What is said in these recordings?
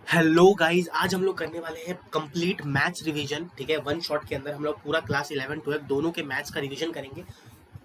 Hello guys, आज हम लोग करने वाले हैं कंप्लीट मैथ्स रिवीजन। ठीक है, वन शॉट के अंदर हम लोग पूरा क्लास 11 12 दोनों के मैथ्स का रिवीजन करेंगे।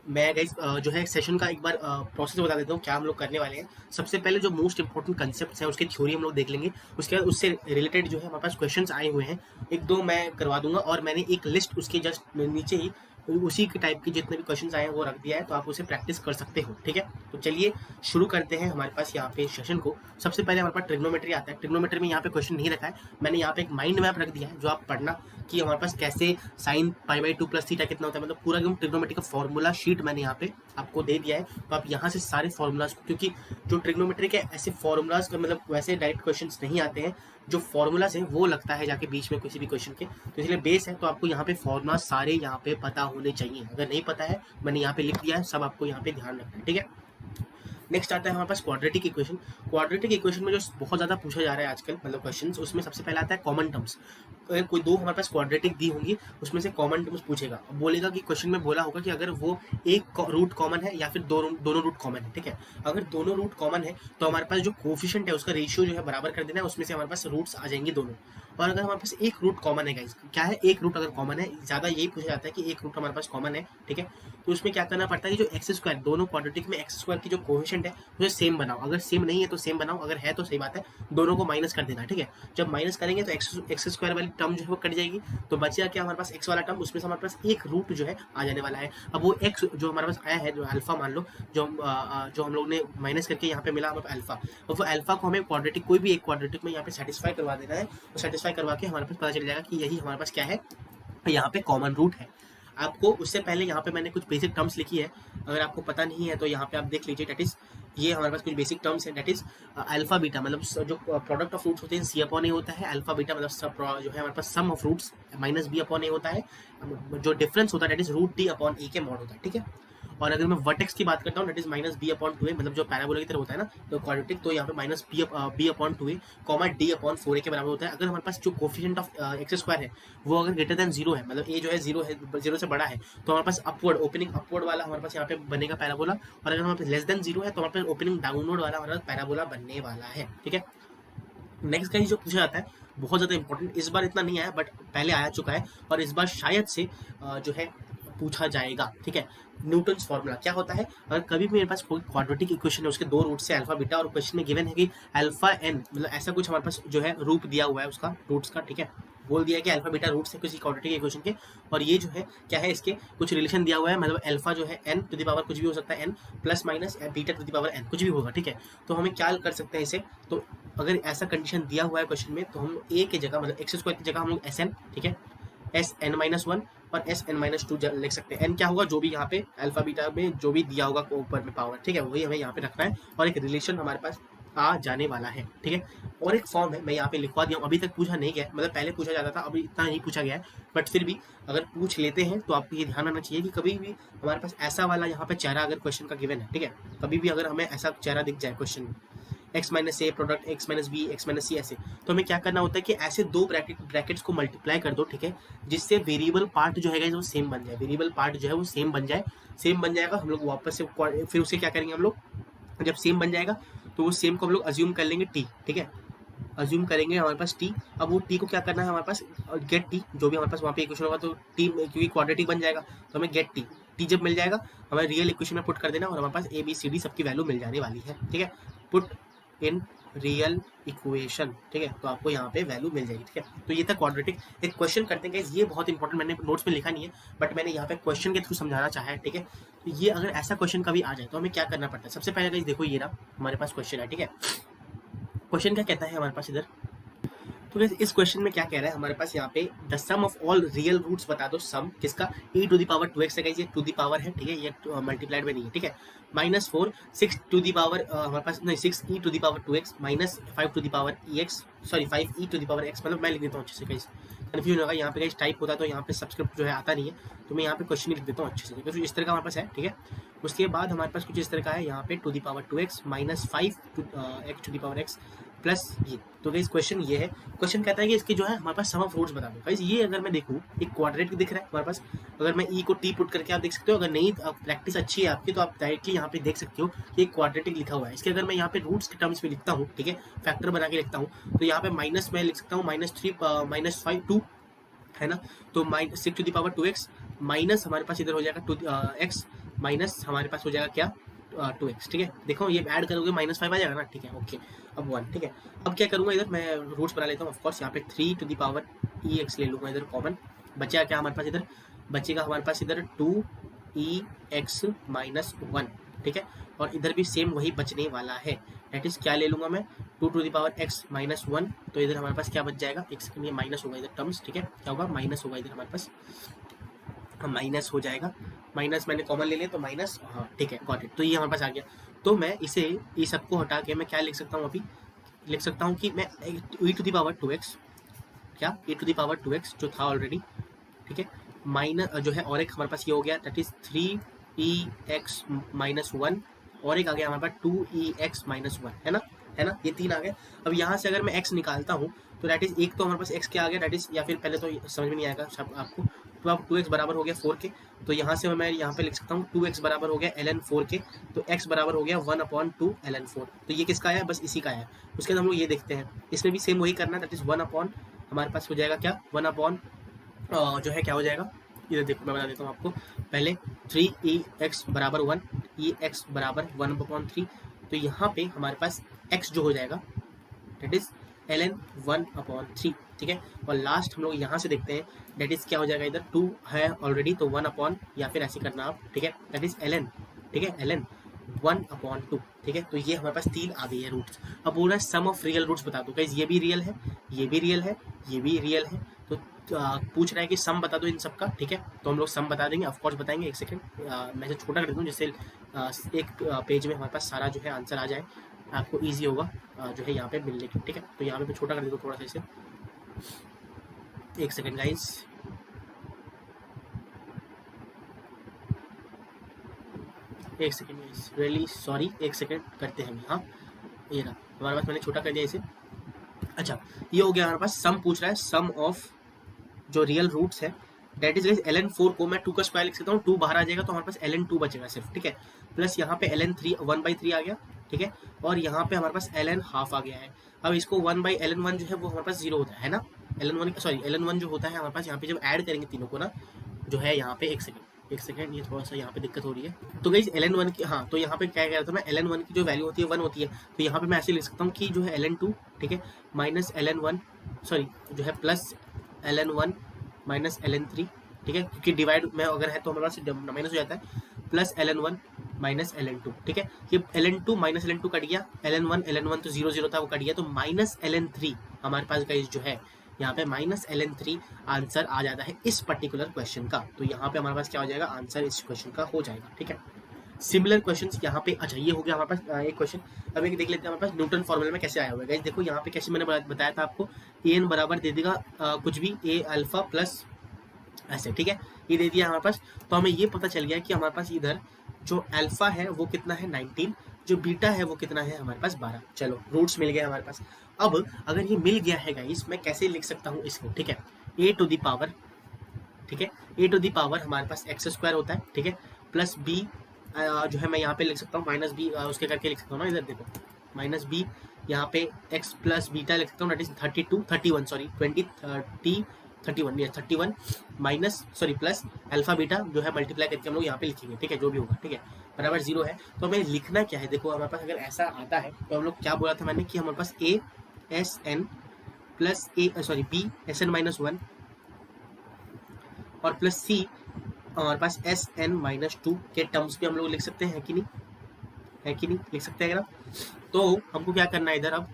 मैं गाइस जो है सेशन का एक बार प्रोसेस बता देता हूँ क्या हम लोग करने वाले हैं। सबसे पहले जो मोस्ट इंपॉर्टेंट कंसेप्ट्स हैं उसकी थ्योरी हम लोग देख लेंगे। उसके बाद उससे रिलेटेड जो है हमारे पास क्वेश्चंस आए हुए हैं, एक दो मैं करवा दूंगा और मैंने एक लिस्ट उसके जस्ट नीचे ही उसी के टाइप के जितने भी क्वेश्चंस आए हैं वो रख दिया है, तो आप उसे प्रैक्टिस कर सकते हो। ठीक है, तो चलिए शुरू करते हैं हमारे पास यहाँ पे सेशन को। सबसे पहले हमारे पास ट्रिग्नोमेट्री आता है। ट्रिग्नोमेट्री में यहाँ पे क्वेश्चन नहीं रखा है, मैंने यहाँ पे एक माइंड मैप रख दिया है जो आप पढ़ना कि हमारे पास कैसे sine pi by 2 plus theta कितना होता है, मतलब पूरा एकदम ट्रिग्नोमेट्री का फॉर्मूला शीट मैंने यहाँ पे आपको दे दिया है। तो आप यहाँ से सारे फॉर्मूलाज, क्योंकि जो ट्रिग्नोमेट्री के ऐसे फॉर्मूलाज का मतलब वैसे डायरेक्ट क्वेश्चंस नहीं आते हैं, जो फॉर्मूलाज हैं वो लगता है जाके बीच में किसी भी क्वेश्चन के, तो इसलिए बेस है। तो आपको यहाँ पे फॉर्मूला सारे यहाँ पे पता होने चाहिए। अगर नहीं पता है, मैंने यहाँ पे लिख दिया है, सब आपको यहाँ पे ध्यान रखना है। ठीक है, नेक्स्ट आता है हमारे पास क्वाड्रेटिक इक्वेशन। क्वाड्रेटिक इक्वेशन में जो बहुत ज़्यादा पूछा जा रहा है आजकल मतलब क्वेश्चंस, उसमें सबसे पहला आता है कॉमन टर्म्स। अगर कोई दो हमारे पास क्वाड्रेटिक दी होंगी, उसमें से कॉमन टर्म्स पूछेगा। अब बोलेगा कि क्वेश्चन में बोला होगा कि अगर वो एक रूट कॉमन है या फिर दोनों रूट कॉमन है। ठीक है, अगर दोनों रूट कॉमन है तो हमारे पास जो कोफिशिएंट है उसका रेशियो जो है बराबर कर देना है, उसमें से हमारे पास रूट्स आ जाएंगे दोनों। और अगर हमारे पास एक रूट कॉमन है गाइस, क्या है एक रूट अगर कॉमन है, ज़्यादा यही पूछा जाता है कि एक रूट हमारे पास कॉमन है। ठीक है, तो उसमें क्या करना पड़ता है कि जो एक्स स्क्वायर, दोनों क्वाड्रेटिक में एक्स स्क्वायर की जो कोफिशिएंट है उसे सेम बनाओ। अगर सेम नहीं है तो सेम बनाओ, अगर है तो सही बात है, दोनों को माइनस कर देना। ठीक है, जब माइनस करेंगे तो एक्स स्क्वायर वाली टर्म जो है वो कट जाएगी, तो बचेगा क्या हमारे पास एक्स वाला टर्म, उसमें से हमारे पास एक रूट जो है आ जाने वाला है। अब वो एक्स जो हमारे पास आया है, जो अल्फा मान लो, जो हम लोग ने माइनस करके यहाँ पे मिला हमें अल्फा, और वो अल्फा को हमें क्वाड्रेटिक, कोई भी एक क्वाड्रेटिक में यहाँ पे सेटिस्फाई करवा देना है। और सेटिस्फाई करवा के हमारे पास पता चल जाएगा कि यही हमारे पास क्या है, यहाँ पे कॉमन रूट है। आपको उससे पहले यहाँ पे मैंने कुछ बेसिक टर्म्स लिखी है, अगर आपको पता नहीं है तो यहाँ पे आप देख लीजिए। डेट इज, ये हमारे पास कुछ बेसिक टर्म्स है। डेट इज अल्फा बीटा, मतलब जो प्रोडक्ट ऑफ फ्रूट्स होते हैं सी अपॉन ए होता है। अल्फा बीटा मतलब जो है हमारे पास sum of roots minus B upon A होता है। जो डिफरेंस होता है that is root D upon A के मॉड होता है। ठीक है, और अगर मैं वर्टेक्स की बात करता हूँ, that is minus B upon 2 A, मतलब जो पैराबोला की तरह होता है ना, तो क्वाड्रेटिक, तो यहाँ पे माइनस बी अपॉन 2 ए कॉमा डी अपॉन 4 ए के बराबर होता है। अगर हमारे पास जो कोफिशिएंट ऑफ एक्स स्क्वायर है वो अगर ग्रेटर देन जीरो है, मतलब ए जो है जीरो है, जीरो से बड़ा है, तो हमारे पास अपवर्ड ओपनिंग अपवर्ड वाला हमारे पास यहाँ पे बनेगा पैराबोला। और अगर हमारे पास लेस देन जीरो है तो हमारे पास ओपनिंग डाउनवर्ड वाला हमारे पास पैराबोला बनने वाला है। ठीक है, नेक्स्ट का जो पूछा जाता है बहुत ज़्यादा इंपॉर्टेंट, इस बार इतना नहीं आया बट पहले आया चुका है, और इस बार शायद से जो है पूछा जाएगा। ठीक है, न्यूटन्स फॉर्मूला क्या होता है। अगर कभी भी मेरे पास कोई क्वाड्रेटिक इक्वेशन है, उसके दो रूट्स है अल्फा बीटा, और क्वेश्चन में गिवन है कि अल्फा एन, मतलब ऐसा कुछ हमारे पास जो है रूप दिया हुआ है उसका रूट्स का। ठीक है, बोल दिया है कि अल्फा बीटा रूट्स है किसी क्वाड्रेटिक इक्वेशन के, और ये जो है क्या है, इसके कुछ रिलेशन दिया हुआ है, मतलब अल्फा जो है एन टू द पावर कुछ भी हो सकता है, N plus minus beta to the power N कुछ भी होगा। ठीक है, तो हमें क्या कर सकते हैं इसे, तो अगर ऐसा कंडीशन दिया हुआ है क्वेश्चन में, तो हम ए की जगह मतलब एक्स स्क्वायर की जगह हम लोग एस एन, ठीक है, एस एन माइनस वन और एस एन माइनस टू लिख सकते हैं। एन क्या होगा, जो भी यहाँ पे अल्फा बीटा में जो भी दिया होगा ऊपर में पावर, ठीक है, वही हमें यहाँ पे रखना है, और एक रिलेशन हमारे पास आ जाने वाला है। ठीक है, और एक फॉर्म है मैं यहाँ पे लिखवा दिया हूँ, अभी तक पूछा नहीं गया, मतलब पहले पूछा जाता था, अभी इतना नहीं पूछा गया है, बट फिर भी अगर पूछ लेते हैं तो आपको ये ध्यान रखना चाहिए कि कभी भी हमारे पास ऐसा वाला यहाँ पे चेहरा अगर क्वेश्चन का गिवन है, ठीक है, कभी भी अगर हमें ऐसा चेहरा दिख जाए क्वेश्चन में, X minus A product X minus B X minus C, ऐसे, तो हमें क्या करना होता है कि ऐसे दो ब्रैकेट्स को मल्टीप्लाई कर दो। ठीक है, जिससे वेरिएबल पार्ट जो है वो सेम बन जाए, वेरिएबल पार्ट जो है वो सेम बन जाए, सेम बन जाएगा। हम लोग वापस से फिर उसे क्या करेंगे हम लोग, जब सेम बन जाएगा तो वो सेम को हम लोग अज्यूम कर लेंगे टी। ठीक है, अज्यूम करेंगे हमारे पास टी। अब वो टी को क्या करना है हमारे पास, गेट टी, जो भी हमारे पास वहाँ पे इक्वेशन होगा, तो टी क्योंकि क्वाड्रेटिक बन जाएगा तो हमें गेट टी, टी जब मिल जाएगा हमें रियल इक्वेशन में पुट कर देना, और हमारे पास ए बी सी डी सबकी वैल्यू मिल जाने वाली है। ठीक है, पुट इन रियल इक्वेशन, ठीक है, तो आपको यहाँ पे वैल्यू मिल जाएगी। ठीक है, तो ये था क्वाड्रेटिक। एक क्वेश्चन करते हैं गाइस, ये बहुत इंपॉर्टेंट, मैंने नोट्स में लिखा नहीं है बट मैंने यहाँ पे क्वेश्चन के थ्रू समझाना चाहा है। ठीक है, तो ये अगर ऐसा क्वेश्चन कभी आ जाए तो हमें क्या करना पड़ता है। सबसे पहले गाइस देखो, ये रहा हमारे पास क्वेश्चन है। ठीक है, क्वेश्चन क्या कहता है हमारे पास इधर, तो इस क्वेश्चन में क्या कह रहा है हमारे पास यहाँ पे, the sum of all real roots बता दो। सम किसका, e to the power 2x है, ये टू द पावर है। ठीक है, ये मल्टीप्लाइड में नहीं है। ठीक है, माइनस 4 6 टू द पावर हमारे पास नहीं 6 e to the power 2x minus 5 to the power X, sorry 5 e to the power x, मतलब मैं लिख देता हूँ अच्छे से, कहीं कन्फ्यूजन होगा। यहाँ पे कहीं टाइप होता है तो यहाँ पे सब्सक्रिप्ट जो है आता नहीं है, तो मैं यहाँ पे क्वेश्चन लिख देता हूँ अच्छे से, क्योंकि इस तरह का हमारे पास है। ठीक है, उसके बाद हमारे पास कुछ इस तरह का है, यहाँ पे to the power 2x minus 5 to X to the power x plus ये। तो गाइस क्वेश्चन ये है, क्वेश्चन कहता है कि इसके जो है हमारे पास सम ऑफ रूट्स बता दो। गाइस ये अगर मैं देखूँ एक क्वाड्रेटिक दिख रहा है हमारे पास, अगर मैं ई को टी पुट करके आप देख सकते हो, अगर नहीं प्रैक्टिस अच्छी है आपकी तो आप डायरेक्टली यहाँ पे देख सकते हो कि एक क्वाड्रेटिक लिखा हुआ है। इसके अगर मैं यहाँ पे रूट्स के टर्म्स में लिखता हूँ, ठीक है, फैक्टर बना के लिखता हूँ, तो यहाँ पे माइनस में लिख सकता हूँ -3 -5 2 है ना, तो -6 to the power 2x minus हमारे पास इधर हो जाएगा x माइनस हमारे पास हो जाएगा क्या 2x, ठीक है। देखो ये ऐड करोगे -5 आ जाएगा ना, ठीक है, ओके। अब 1, ठीक है। अब क्या करूंगा इधर मैं रूट्स बना लेता हूँ ऑफकोर्स, यहाँ पे 3 to the power ex ले लूंगा इधर कॉमन, बचेगा क्या हमारे पास इधर, बचेगा हमारे पास इधर 2ex - 1, ठीक है। और इधर भी सेम वही बचने वाला है, दैट इज क्या ले लूंगा मैं 2 to the power x - 1, तो इधर हमारे पास क्या बच जाएगा, एक सेकंड, ये माइनस होगा इधर टर्म्स, ठीक है, क्या होगा माइनस होगा इधर हमारे पास, माइनस हो जाएगा, माइनस मैंने कॉमन ले लिया तो माइनस, हाँ ठीक है गॉट इट। तो ये हमारे पास आ गया, तो मैं इसे ये सबको हटा के मैं क्या लिख सकता हूँ, अभी लिख सकता हूँ कि मैं e to the power 2x, क्या e to the power 2x जो था ऑलरेडी, ठीक है, माइनस जो है और एक हमारे पास ये हो गया दैट इज 3ex - 1, और एक आ गया हमारे पास 2ex - 1, है ना, ये 3 आ गए। अब यहाँ से अगर मैं x निकालता हूँ तो दैट इज एक तो हमारे पास x क्या आ गया दैट इज, या फिर पहले तो समझ में नहीं आएगा आपको, तो अब 2x बराबर हो गया 4 के, तो यहाँ से मैं यहाँ पे लिख सकता हूँ 2x बराबर हो गया ln 4 के, तो x बराबर हो गया 1/2 ln 4, तो ये किसका आया, बस इसी का आया। उसके बाद हम लोग ये देखते हैं, इसमें भी सेम वही करना है, दैट इज 1 हमारे पास हो जाएगा क्या 1 जो है क्या हो जाएगा, इधर देखो मैं बता देता हूँ आपको, पहले 3ex बराबर 1, ex बराबर 1/3, तो यहाँ पे हमारे पास x जो हो जाएगा दैट इज ln 1/3, ठीक है। और लास्ट हम लोग यहाँ से देखते हैं दैट इज क्या हो जाएगा, इधर 2 है ऑलरेडी तो 1 या फिर ऐसे करना आप, ठीक है, दैट इज ln, ठीक है, ln 1/2, ठीक है। तो ये हमारे पास 3 आ गई है रूट्स। अब बोल रहा है सम ऑफ रियल रूट्स बता दो, गाइस ये भी रियल है, ये भी रियल है, ये भी रियल है, तो पूछ रहा है कि सम बता दो इन सब का, ठीक है। तो हम लोग सम बता देंगे, ऑफकोर्स बताएंगे, एक सेकंड मैं इसे छोटा कर देता हूँ जिससे एक पेज में हमारे पास सारा जो है आंसर आ जाए, आपको ईजी होगा जो है यहाँ पे मिलने की, ठीक है। तो यहाँ पे मैं छोटा कर देता हूँ थोड़ा सा इसे, एक सेकंड गाइस, एक सेकंड गाइस, रियली सॉरी, एक सेकंड करते हैं, हाँ ये रहा हमारे पास, मैंने छोटा कर दिया इसे। अच्छा ये हो गया हमारे पास, सम पूछ रहा है, सम ऑफ जो रियल रूट्स है दैट इज ln 4 को मैं 2 का स्क्वायर लिख सकता हूँ, 2 बाहर आ जाएगा तो हमारे पास ln 2 बचेगा सिर्फ, ठीक है, प्लस यहाँ पे ln 3 1/3 आ गया, ठीक है, और यहाँ पे हमारे पास ln हाफ आ गया है। अब इसको 1/ln 1 जो है वो हमारे पास 0 होता है ना, ln 1 जो होता है हमारे पास, यहाँ पे जब ऐड करेंगे तीनों को ना जो है यहाँ पे, एक सेकंड ये थोड़ा सा यहाँ पे दिक्कत हो रही है, तो गाइस ln 1 की, हाँ तो यहाँ पे क्या कह रहा था मैं, ln 1 की जो वैल्यू होती है 1 होती है, तो यहाँ पे मैं ऐसे लिख सकता हूँ कि जो है ln 2, ठीक है, माइनस ln 1 सॉरी जो है प्लस ln 1 माइनस ln 3, ठीक है, क्योंकि डिवाइड में अगर है तो हमारे पास माइनस हो जाता है, प्लस ln 1 माइनस ln 2, ठीक है, ये ln 2 माइनस ln 2 कट गया, ln 1 तो 0 था वो कट गया, तो माइनस ln 3 हमारे पास गाइस जो है यहाँ पे माइनस ln 3 आंसर आ जाता है इस पर्टिकुलर क्वेश्चन का। तो यहाँ पे हमारे पास क्या हो जाएगा, आंसर इस क्वेश्चन का हो जाएगा, ठीक है। सिमिलर क्वेश्चंस यहाँ पे, अच्छा ये हो गया हमारे पास एक क्वेश्चन। अब एक देख लेते हैं हमारे पास न्यूटन फॉर्मूला में कैसे आया हुआ है गाइस, देखो यहाँ पे कैसे मैंने बताया था आपको, an बराबर दे देगा कुछ भी a अल्फा प्लस ऐसे, ठीक है, ये दे दिया हमारे पास, तो हमें ये पता चल गया कि हमारे पास इधर जो अल्फा है वो कितना है 19, जो बीटा है वो कितना है हमारे पास 12। चलो रूट्स मिल गए हमारे पास। अब अगर ये मिल गया है गाइस, मैं कैसे लिख सकता हूँ इसको, ठीक है, a टू द पावर, ठीक है, a टू द पावर हमारे पास x² होता है, ठीक है, प्लस b जो है मैं यहाँ पे लिख सकता हूँ माइनस b उसके करके लिख सकता हूँ ना, इधर देखो माइनस b, यहाँ पे x प्लस बीटा लिख सकता हूँ, that is 31 sorry 31 minus sorry plus alpha beta जो है मल्टीप्लाई करके हम लोग यहाँ पे लिखेंगे, ठीक है, जो भी होगा, ठीक है, बराबर 0 है। तो हमें लिखना क्या है, देखो हमारे पास अगर ऐसा आता है तो हम लोग क्या बोला था मैंने कि हमारे पास a S N plus b SN-1 और प्लस c हमारे पास SN-2 के टर्म्स भी हम लोग लिख सकते हैं, कि नहीं लिख सकते हैं ना। तो हमको क्या करना है इधर, अब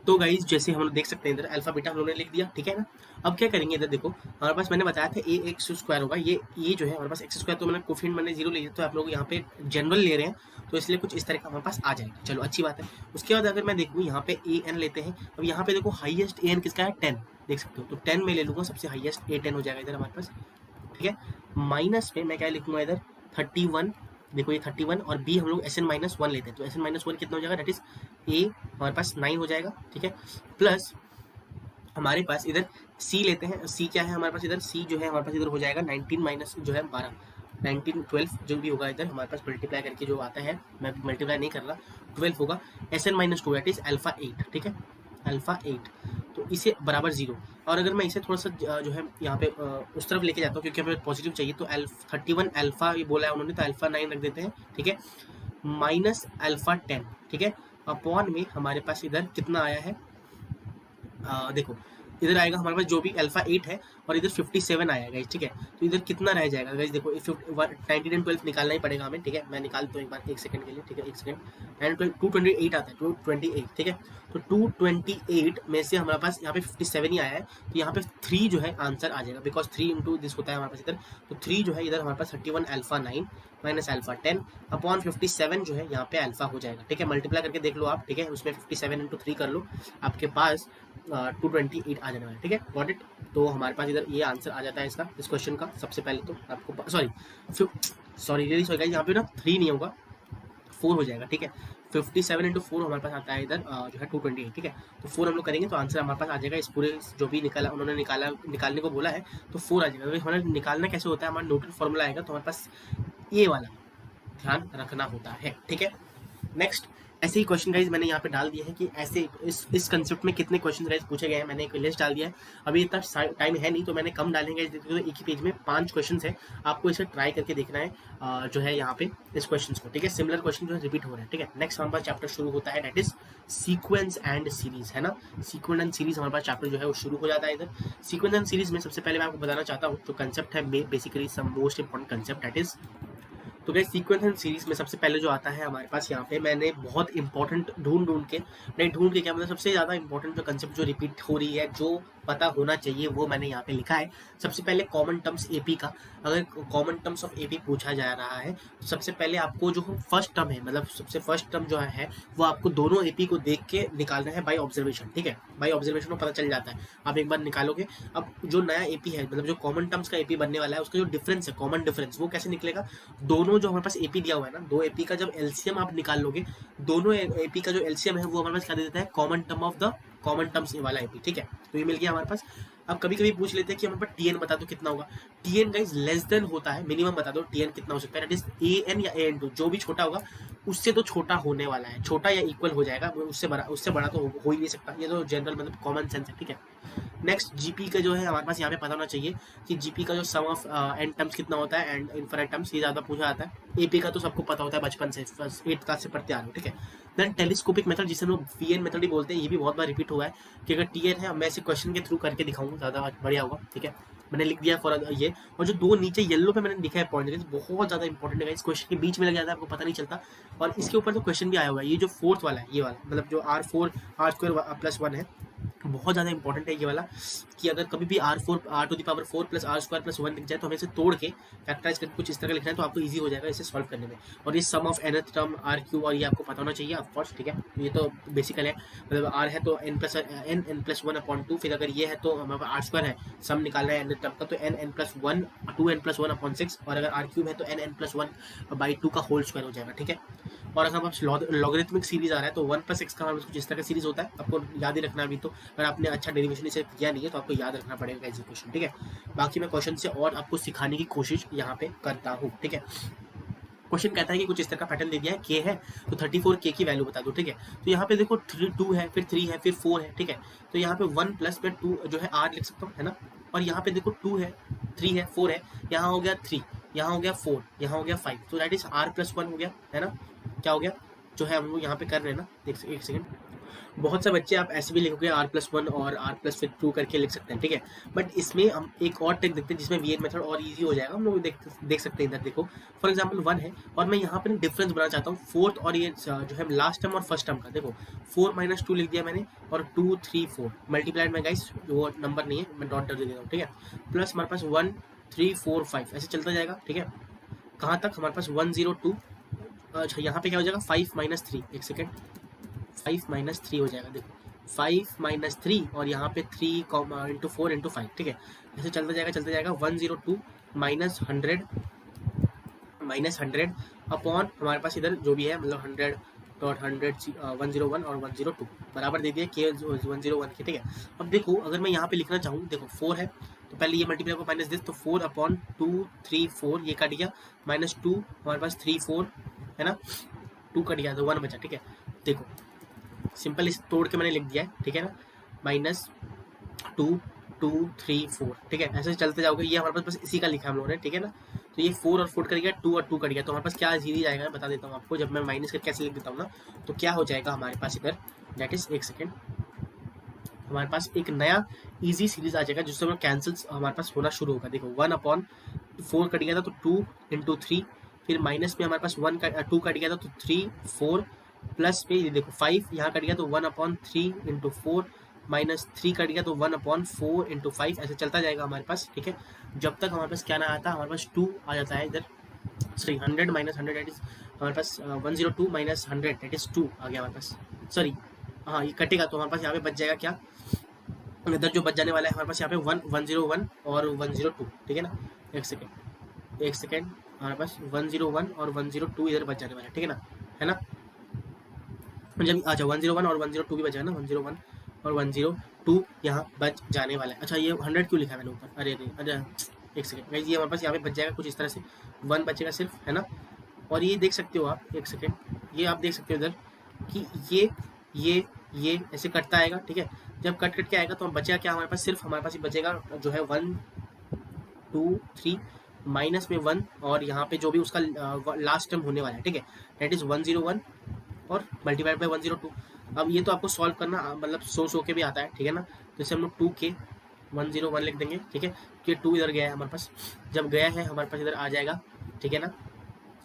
तो गाइज जैसे हम लोग देख सकते हैं इधर अल्फा बीटा हम लोगों ने लिख दिया, ठीक है ना। अब क्या करेंगे इधर देखो हमारे पास मैंने बताया था ax² होगा, ये जो है हमारे पास x² तो मैंने कोफिशिएंट मैंने 0 ले लिया, तो आप लोग यहाँ पे जनरल ले रहे हैं तो इसलिए कुछ इस तरह का हमारे पास आ जाएगा, चलो अच्छी बात है। उसके बाद अगर मैं देखूँ यहाँ पे an लेते हैं, अब यहाँ पे देखो हाईएस्ट an किसका है 10, देख सकते हो, तो 10 में ले लूँगा, सबसे हाईएस्ट a10 हो जाएगा इधर हमारे पास, ठीक है। माइनस में मैं क्या लिखूंगा इधर 31 देखो ये 31 और b हम लोग Sn-1 लेते हैं, तो Sn-1 कितना हो जाएगा, दैट इज a हमारे पास 9 हो जाएगा, ठीक है। प्लस हमारे पास इधर c लेते हैं, c क्या है हमारे पास इधर, c जो है हमारे पास इधर हो जाएगा 19 माइनस जो है 12, 19 12 जो भी होगा इधर हमारे पास मल्टीप्लाई करके जो आता है, मैं मल्टीप्लाई नहीं कर रहा, 12 होगा। Sn-2 दैट इज अल्फा 8, ठीक है, अल्फा 8, तो इसे बराबर 0। और अगर मैं इसे थोड़ा सा जो है यहाँ पे उस तरफ लेके जाता हूँ क्योंकि हमें पॉजिटिव चाहिए, तो 31 अल्फा ये बोला है उन्होंने, तो अल्फा 9 रख देते हैं, ठीक है, माइनस अल्फा 10, ठीक है, अपॉन में हमारे पास इधर कितना आया है, देखो इधर आएगा हमारे पास जो भी अल्फा 8 है और इधर 57 आया गाइस, ठीक है। तो इधर कितना रह जाएगा गाइस, देखो 19 एंड 12 निकालना ही पड़ेगा हमें, ठीक है, मैं निकाल दूँ एक बार, एक सेकंड के लिए, ठीक है, एक सेकंड। एंड 228 आता है, 228, ठीक है। तो 228 में से हमारे पास यहाँ पे 57 ही आया है, तो यहाँ पे 3 जो है आंसर आ जाएगा, बिकॉज 3 इंटू दिस होता है हमारे पास इधर, तो 3 जो है इधर हमारे पास 31 अल्फा 9 माइनस अल्फा 10 अपॉन 57 जो है यहाँ पे अल्फा हो जाएगा, ठीक है। मल्टीप्लाई करके देख लो आप, ठीक है, उसमें 57 इंटू 3 कर लो, आपके पास 228 आ जाने वाला है, ठीक है, गॉट इट। तो हमारे पास इधर ये आंसर आ जाता है इसका, इस क्वेश्चन का। सबसे पहले तो आपको सॉरी रियली सॉरी यहाँ पे ना 3 नहीं होगा, 4 हो जाएगा, ठीक है। 57 इंटू 4 हमारे पास आता है इधर जो है 228, ठीक है। तो 4 हम लोग करेंगे तो आंसर हमारे पास आ जाएगा, इस पूरे जो भी निकाला उन्होंने निकालने को बोला है, तो 4 आ जाएगा। तो हमारा निकालना कैसे होता है, हमारा न्यूटन फॉर्मूला आएगा, तो हमारे पास ये वाला ध्यान रखना होता है, ठीक है। नेक्स्ट ऐसे ही क्वेश्चन गाइज मैंने यहाँ पे डाल दिया है कि ऐसे इस कंसेप्ट में कितने क्वेश्चन गाइज पूछे गए हैं, मैंने एक लिस्ट डाल दिया है। अभी इतना टाइम है नहीं तो मैंने कम डालेंगे, तो एक ही पेज में 5 क्वेश्चन है, आपको इसे ट्राई करके देखना है जो है यहाँ पे इस क्वेश्चन को, ठीक है। सिमिलर क्वेश्चन जो है रिपीट हो रहे हैं, ठीक है। नेक्स्ट हमारे पास चैप्टर शुरू होता है, that is sequence and series, है ना। सीक्वेंस एंड सीरीज हमारे पास चैप्टर जो है वो शुरू हो जाता है इधर। सीक्वेंस एंड सीरीज में सबसे पहले मैं आपको बताना चाहता हूँ, तो कंसेप्ट है basically some most important concept, that is, तो गाइस सीक्वेंस एंड सीरीज में सबसे पहले जो आता है हमारे पास यहाँ पे, मैंने बहुत इंपॉर्टेंट ढूंढ के क्या मतलब सबसे ज़्यादा इंपॉर्टेंट जो कंसेप्ट जो रिपीट हो रही है, जो पता होना चाहिए, वो मैंने यहाँ पे लिखा है। सबसे पहले कॉमन टर्म्स एपी का, अगर कॉमन टर्म्स ऑफ एपी पूछा जा रहा है तो सबसे पहले आपको जो फर्स्ट टर्म है, मतलब सबसे फर्स्ट टर्म जो है वो आपको दोनों एपी को देख के निकालना है बाय ऑब्जर्वेशन, ठीक है। बाय ऑब्जर्वेशन को पता चल जाता है, आप एक बार निकालोगे। अब जो नया एपी है, मतलब जो कॉमन टर्म्स का एपी बनने वाला है, उसका जो डिफरेंस है, कॉमन डिफरेंस, वो कैसे निकलेगा, दोनों जो हमारे पास एपी दिया हुआ है ना, दो एपी का जब एलसीएम आप निकाल लोगे, दोनों एपी का जो एलसीएम है वो हमारे पास क्या दे देता है, common term of the common terms वाला एपी, ठीक है। तो ये मिल गया हमारे पास। अब कभी कभी पूछ लेते हैं कि हमारे पास टीएन बता दो कितना होगा। टीएन गाइस लेस देन होता है, मिनिमम बता दो टीएन कितना हो सकता है, दैट इज एएन या एएन2, जो भी छोटा होगा उससे तो छोटा होने वाला है, छोटा या इक्वल हो जाएगा, उससे बड़ा तो हो ही नहीं सकता, ये तो जनरल मतलब कॉमन सेंस है, ठीक है। नेक्स्ट जीपी का जो है हमारे पास यहाँ पे पता होना चाहिए कि जीपी का जो सम ऑफ एन टर्म्स कितना होता है, एंड इनफिनिट टर्म्स, ये ज़्यादा पूछा जाता है। एपी का तो सबको पता होता है बचपन से, 8th क्लास से पढ़ते आ रहे हो, ठीक है। देन टेलीस्कोपिक मेथड, जिसे हम लोग वीएन मेथड ही बोलते हैं, ये भी बहुत बार रिपीट हुआ है कि अगर टीएन है, मैं इसे क्वेश्चन के थ्रू करके दिखाऊंगा, ज़्यादा बढ़िया होगा, ठीक है। मैंने लिख दिया फॉर ये, और जो दो नीचे येलो पे मैंने लिखा है पॉइंट, बहुत ज़्यादा इंपॉर्टेंट है, इस क्वेश्चन के बीच में लग जाता है, आपको पता नहीं चलता। और इसके ऊपर तो क्वेश्चन भी आया होगा, ये जो फोर्थ वाला है, ये वाला मतलब जो R4 है, बहुत ज़्यादा इंपॉर्टेंट है ये वाला, कि अगर कभी भी R4 प्लस R² प्लस 1 लिख जाए तो हमें इसे तोड़ के फैक्टराइज करके कुछ इस तरह लिखना है, तो आपको इजी हो जाएगा इसे सॉल्व करने में। और ये सम ऑफ nth टर्म R3, और ये आपको पता होना चाहिए ऑफकोर्स, ठीक है। ये तो बेसिकल है, मतलब R है तो n+1/2, फिर अगर ये है तो हमारे पास R² है, सम निकालना है nth टर्म का, तो n+1 2n+1/6, और अगर R³ है तो n+1/2 का होल स्क्वायर हो जाएगा, ठीक है। और अगर आप लॉगरिथमिक सीरीज आ रहा है तो 1+x का कुछ इस तरह का सीरीज होता है, आपको याद ही रखना। अभी तो अगर आपने अच्छा डेरिवेशन इसे किया नहीं है तो आपको याद रखना पड़ेगा ऐसे क्वेश्चन, ठीक है। बाकी मैं क्वेश्चन से और आपको सिखाने की कोशिश यहाँ पे करता हूँ, ठीक है। क्वेश्चन कहता है कि कुछ इस तरह का पैटर्न दे दिया है, k है तो 34 k की वैल्यू बता दो, ठीक है। तो यहाँ पे देखो 2 है, फिर 3 है, फिर 4 है, ठीक है। तो यहाँ पे 1 प्लस में 2 जो है r लिख सकता हूँ, है ना। और यहाँ पे देखो 2 है, 3 है, 4 है, यहाँ हो गया 3, यहाँ हो गया 4, यहाँ हो गया 5, तो दैट इज r+1 हो गया, है ना। क्या हो गया जो है हम लोग यहाँ पे कर रहे हैं ना, एक सेकंड। बहुत से बच्चे आप ऐसे भी लिखोगे r+1 और r+2 करके लिख सकते हैं, ठीक है। बट इसमें हम एक और ट्रिक देखते हैं जिसमें वीएन मेथड और इजी हो जाएगा, हम लोग देख सकते हैं इधर। देखो फॉर एग्जांपल 1 है और मैं यहाँ पे डिफरेंस बनाना चाहता हूँ फोर्थ और ये जो है लास्ट टर्म और फर्स्ट टर्म का। देखो 4 - 2 लिख दिया मैंने, और 2 3 4 मल्टीप्लाइड में गाइस वो नंबर नहीं है, मैं डॉट दे देता हूँ, ठीक है। प्लस हमारे पास 1 3 4 5 ऐसे चलता जाएगा, ठीक है। कहाँ तक हमारे पास 102, अच्छा यहाँ पे क्या हो जाएगा 5 - 3, एक सेकेंड, 5 - 3 हो जाएगा। देखो 5 - 3 और यहाँ पे 3 × 4 × 5, ठीक है। ऐसे चलता जाएगा 102 - 100 अपॉन हमारे पास इधर जो भी है मतलब 100.100 101 और 102 बराबर दे दिया के 101 के, ठीक है। अब देखो अगर मैं यहाँ पे लिखना चाहूँ, देखो 4 है तो पहले ये मल्टीप्लाई को माइनस दिस, तो 4/2 3 4 ये कट गया, -2 हमारे पास 3 4 है ना, 2 कट गया तो 1 बचा, ठीक है। देखो सिंपल इस तोड़ के मैंने लिख दिया है, ठीक है ना, -2 2 3 4, ठीक है। ऐसे चलते जाओगे, ये हमारे पास बस इसी का लिखा हम लोगों ने, ठीक है ना। तो ये 4 और 4 कट गया, 2 और 2 कट गया, तो हमारे पास क्या जीरो जाएगा मैं बता देता हूँ आपको। जब मैं माइनस करके कैसे लिख देता हूँ ना, तो क्या हो जाएगा हमारे पास इधर, दैट इज एक सेकेंड, हमारे पास एक नया इजी सीरीज आ जाएगा जिससे कैंसिल हमारे पास होना शुरू होगा। देखो 1/4 कट गया था तो 2 × 3, फिर माइनस में हमारे पास 2 कट गया था तो 3 4, प्लस पे ये देखो 5 यहाँ कट गया तो 1/3 × 4, -3 कट गया तो 1/4 × 5, ऐसे चलता जाएगा हमारे पास, ठीक है। जब तक हमारे पास क्या ना आता, हमारे पास 2 आ जाता है इधर, सॉरी 100 - 100 दैट इज हमारे पास 102 - 100 दैट इज 2 आ गया हमारे पास, सॉरी हाँ ये कटेगा तो हमारे पास यहाँ पे बच जाएगा क्या, इधर जो बच जाने वाला है हमारे पास यहाँ पे 101 और 102, ठीक है ना। एक सेकेंड हमारे पास 101 और 102 इधर बच जाने वाला है, ठीक है ना। जब अच्छा 101 और 102 भी बचा है ना, 101 और 102 यहाँ बच जाने वाला है। अच्छा ये 100 क्यों लिखा है मैंने ऊपर, अरे एक सेकेंड, ये हमारे पास यहाँ पे बच जाएगा कुछ इस तरह से, 1 बचेगा सिर्फ, है ना। और ये देख सकते हो आप, एक सेकेंड, ये आप देख सकते हो इधर कि ये ऐसे कटता आएगा, ठीक है। जब कट के आएगा तो बचेगा क्या हमारे पास, सिर्फ हमारे पास ये बचेगा जो है 1 2 3 माइनस में 1 और यहाँ पे जो भी उसका लास्ट टर्म होने वाला है, ठीक है, दैट इज 101 और मल्टीप्लाइड बाई 102। अब ये तो आपको सॉल्व करना मतलब सो के भी आता है, ठीक है ना। तो इसे हम लोग 2k101 लिख देंगे, ठीक है, कि 2 इधर गया है हमारे पास, जब गया है हमारे पास इधर आ जाएगा, ठीक है ना।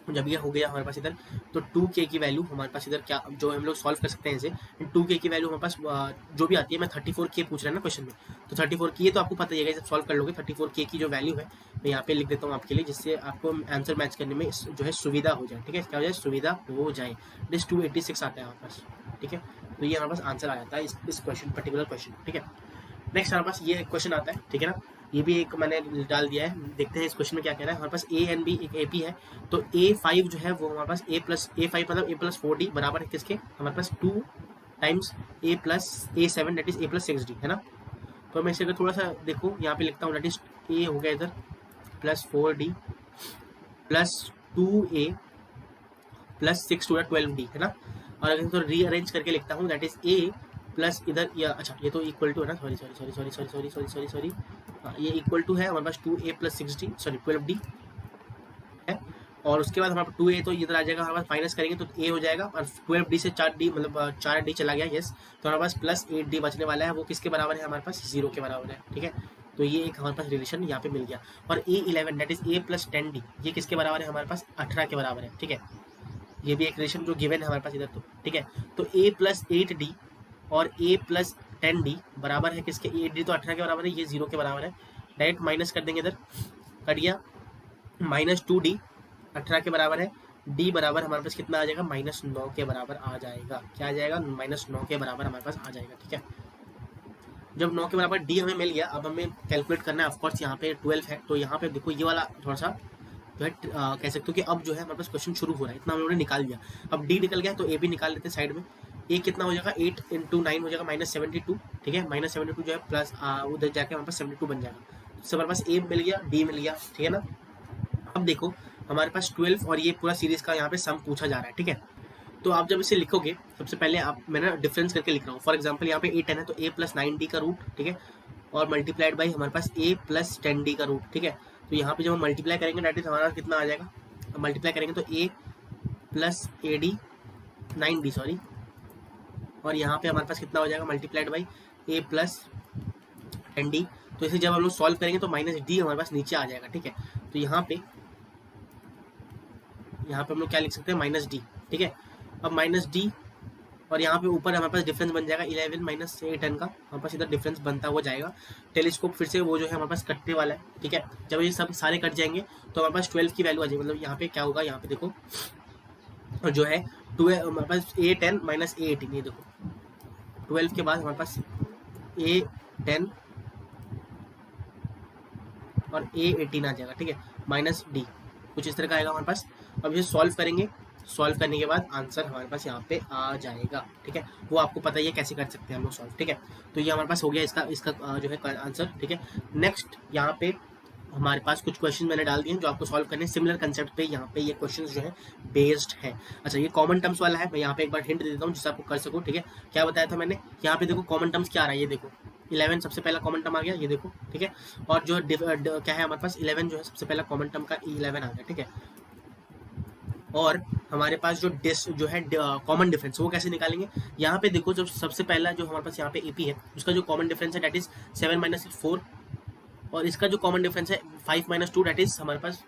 जब ये हो गया हमारे पास इधर, तो 2k की वैल्यू हमारे पास इधर क्या, जो हम लोग सॉल्व कर सकते हैं इसे, 2k की वैल्यू हमारे पास जो भी आती है, मैं 34k पूछ रहा है ना क्वेश्चन में, तो 34k ये तो आपको पता ही है, जब सॉल्व कर लोगे 34k की जो वैल्यू है मैं यहाँ पे लिख देता हूँ आपके लिए, जिससे आपको आंसर मैच करने में जो है सुविधा हो जाए, ठीक है, क्या हो जाए, सुविधा हो जाए। डिस 286 आता है हमारे पास, ठीक है। तो ये हमारे पास आंसर आ जाता है इस क्वेश्चन, पर्टिकुलर क्वेश्चन, ठीक है। नेक्स्ट हमारे पास ये क्वेश्चन आता है, ठीक है ना, ये भी एक मैंने डाल दिया है, देखते हैं इस क्वेश्चन में क्या कह रहा है। हमारे पास a एंड b एक AP है, तो a5 जो है वो हमारे पास a5 मतलब a+4d बराबर है किसके, हमारे पास 2 times a+a7 that is a+6d, है ना। तो मैं इसे अगर थोड़ा सा देखो यहाँ पे लिखता हूँ, दैट इज a हो गया इधर +4d +2a +6 to 12d, है ना। और अगर तो रीअरेंज करके लिखता हूँ, दैट इज a प्लस इधर या अच्छा ये तो इक्वल टू है ना, सॉरी ये इक्वल टू है हमारे पास 2a + 6d सॉरी 12d है। और उसके बाद हमारे पास 2a तो इधर आ जाएगा, हमारे पास माइनस करेंगे तो a हो जाएगा, और 12d से 4d मतलब 4d चला गया, यस, तो हमारे पास +8d बचने वाला है, वो किसके बराबर है, हमारे पास 0 के बराबर है, ठीक है। तो ये एक हमारे पास रिलेशन यहाँ पे मिल गया। और a11 that is a + 10d ये किसके बराबर है, हमारे पास 18 के बराबर है, ठीक है। ये भी एक रिलेशन जो गिवन है हमारे पास इधर, तो ठीक है। तो a + 8d और a + 10d बराबर है किसके, 8d तो 18 के बराबर है, ये 0 के बराबर है, डायरेक्ट माइनस कर देंगे, इधर कट गया, -2d 18 के बराबर है, d बराबर हमारे पास कितना आ जाएगा, -9 के बराबर आ जाएगा, क्या आ जाएगा, -9 के बराबर हमारे पास आ जाएगा, ठीक है। जब 9 के बराबर d हमें मिल गया, अब हमें कैलकुलेट करना है, ऑफकोर्स यहाँ पे 12 है, तो यहाँ पे देखो ये वाला थोड़ा सा जो है कह सकते हो कि अब जो है हमारे पास क्वेश्चन शुरू हो रहा है, इतना हम लोगों ने निकाल दिया। अब d निकल गया तो a भी निकाल लेते हैं साइड में, a कितना हो जाएगा, 8 × 9 हो जाएगा -72, ठीक है, -72 जो है प्लस उधर जाके हमारे पास 72 बन जाएगा, तो हमारे पास a मिल गया, d मिल गया, ठीक है ना। अब देखो हमारे पास 12 और ये पूरा सीरीज का यहाँ पे सम पूछा जा रहा है, ठीक है। तो आप जब इसे लिखोगे, सबसे पहले आप मैंने डिफरेंस करके लिख रहा हूँ, फॉर एग्जाम्पल यहाँ पे a10 है तो a + 9d का रूट, ठीक है, और मल्टीप्लाइड बाई हमारे पास a + 10d का रूट, ठीक है। तो यहाँ पे जब हम मल्टीप्लाई करेंगे दैट इज हमारा कितना आ जाएगा, मल्टीप्लाई करेंगे तो a + ad 9d सॉरी, और यहाँ पे हमारे पास कितना हो जाएगा, मल्टीप्लाइड बाई a + 10d। तो इसे जब हम लोग सॉल्व करेंगे तो -d हमारे पास नीचे आ जाएगा, ठीक है। तो यहाँ पे हम लोग क्या लिख सकते हैं, -d, ठीक है। अब -d और यहाँ पे ऊपर हमारे पास डिफरेंस बन जाएगा 11 - a10 का, हमारे पास इधर डिफरेंस बनता हुआ जाएगा। टेलीस्कोप फिर से वो जो है हमारे पास कटने वाला है, ठीक है। जब ये सब सारे कट जाएंगे तो हमारे पास 12 की वैल्यू आ जाएगी, मतलब यहाँ पे क्या होगा, यहाँ पे देखो जो है 12 हमारे पास a10 - a18, ये देखो 12 के बाद हमारे पास a10 और a18 आ जाएगा, ठीक है, -d कुछ इस तरह का आएगा हमारे पास। अब ये सॉल्व करेंगे, सॉल्व करने के बाद आंसर हमारे पास यहाँ पे आ जाएगा, ठीक है। वो आपको पता ही है कैसे कर सकते हैं हम लोग सॉल्व, ठीक है। तो ये हमारे पास हो गया इसका इसका जो है आंसर, ठीक है। नेक्स्ट यहाँ पे हमारे पास कुछ क्वेश्चन मैंने डाल दिए हैं जो आपको सॉल्व करने, सिमिलर कंसेप्ट पे यहाँ पे ये क्वेश्चंस जो है बेस्ड है। अच्छा, ये कॉमन टर्म्स वाला है, मैं यहाँ पे एक बार हिंट दे देता हूँ जिससे आपको कर सको, ठीक है। क्या बताया था मैंने, यहाँ पे देखो कॉमन टर्म्स क्या आ रहा है, ये देखो 11 सबसे पहला कॉमन टर्म आ गया, ये देखो, ठीक है। और जो क्या है हमारे पास 11 जो है सबसे पहला कॉमन टर्म का 11 आ गया, ठीक है। और हमारे पास जो है कॉमन डिफरेंस वो कैसे निकालेंगे, यहाँ पे देखो जो सबसे पहला जो हमारे पास यहाँ पे एपी है उसका जो कॉमन डिफरेंस है दैट इज 7 - 6 4, और इसका जो कॉमन डिफरेंस है 5 - 2 दैट इज हमारे पास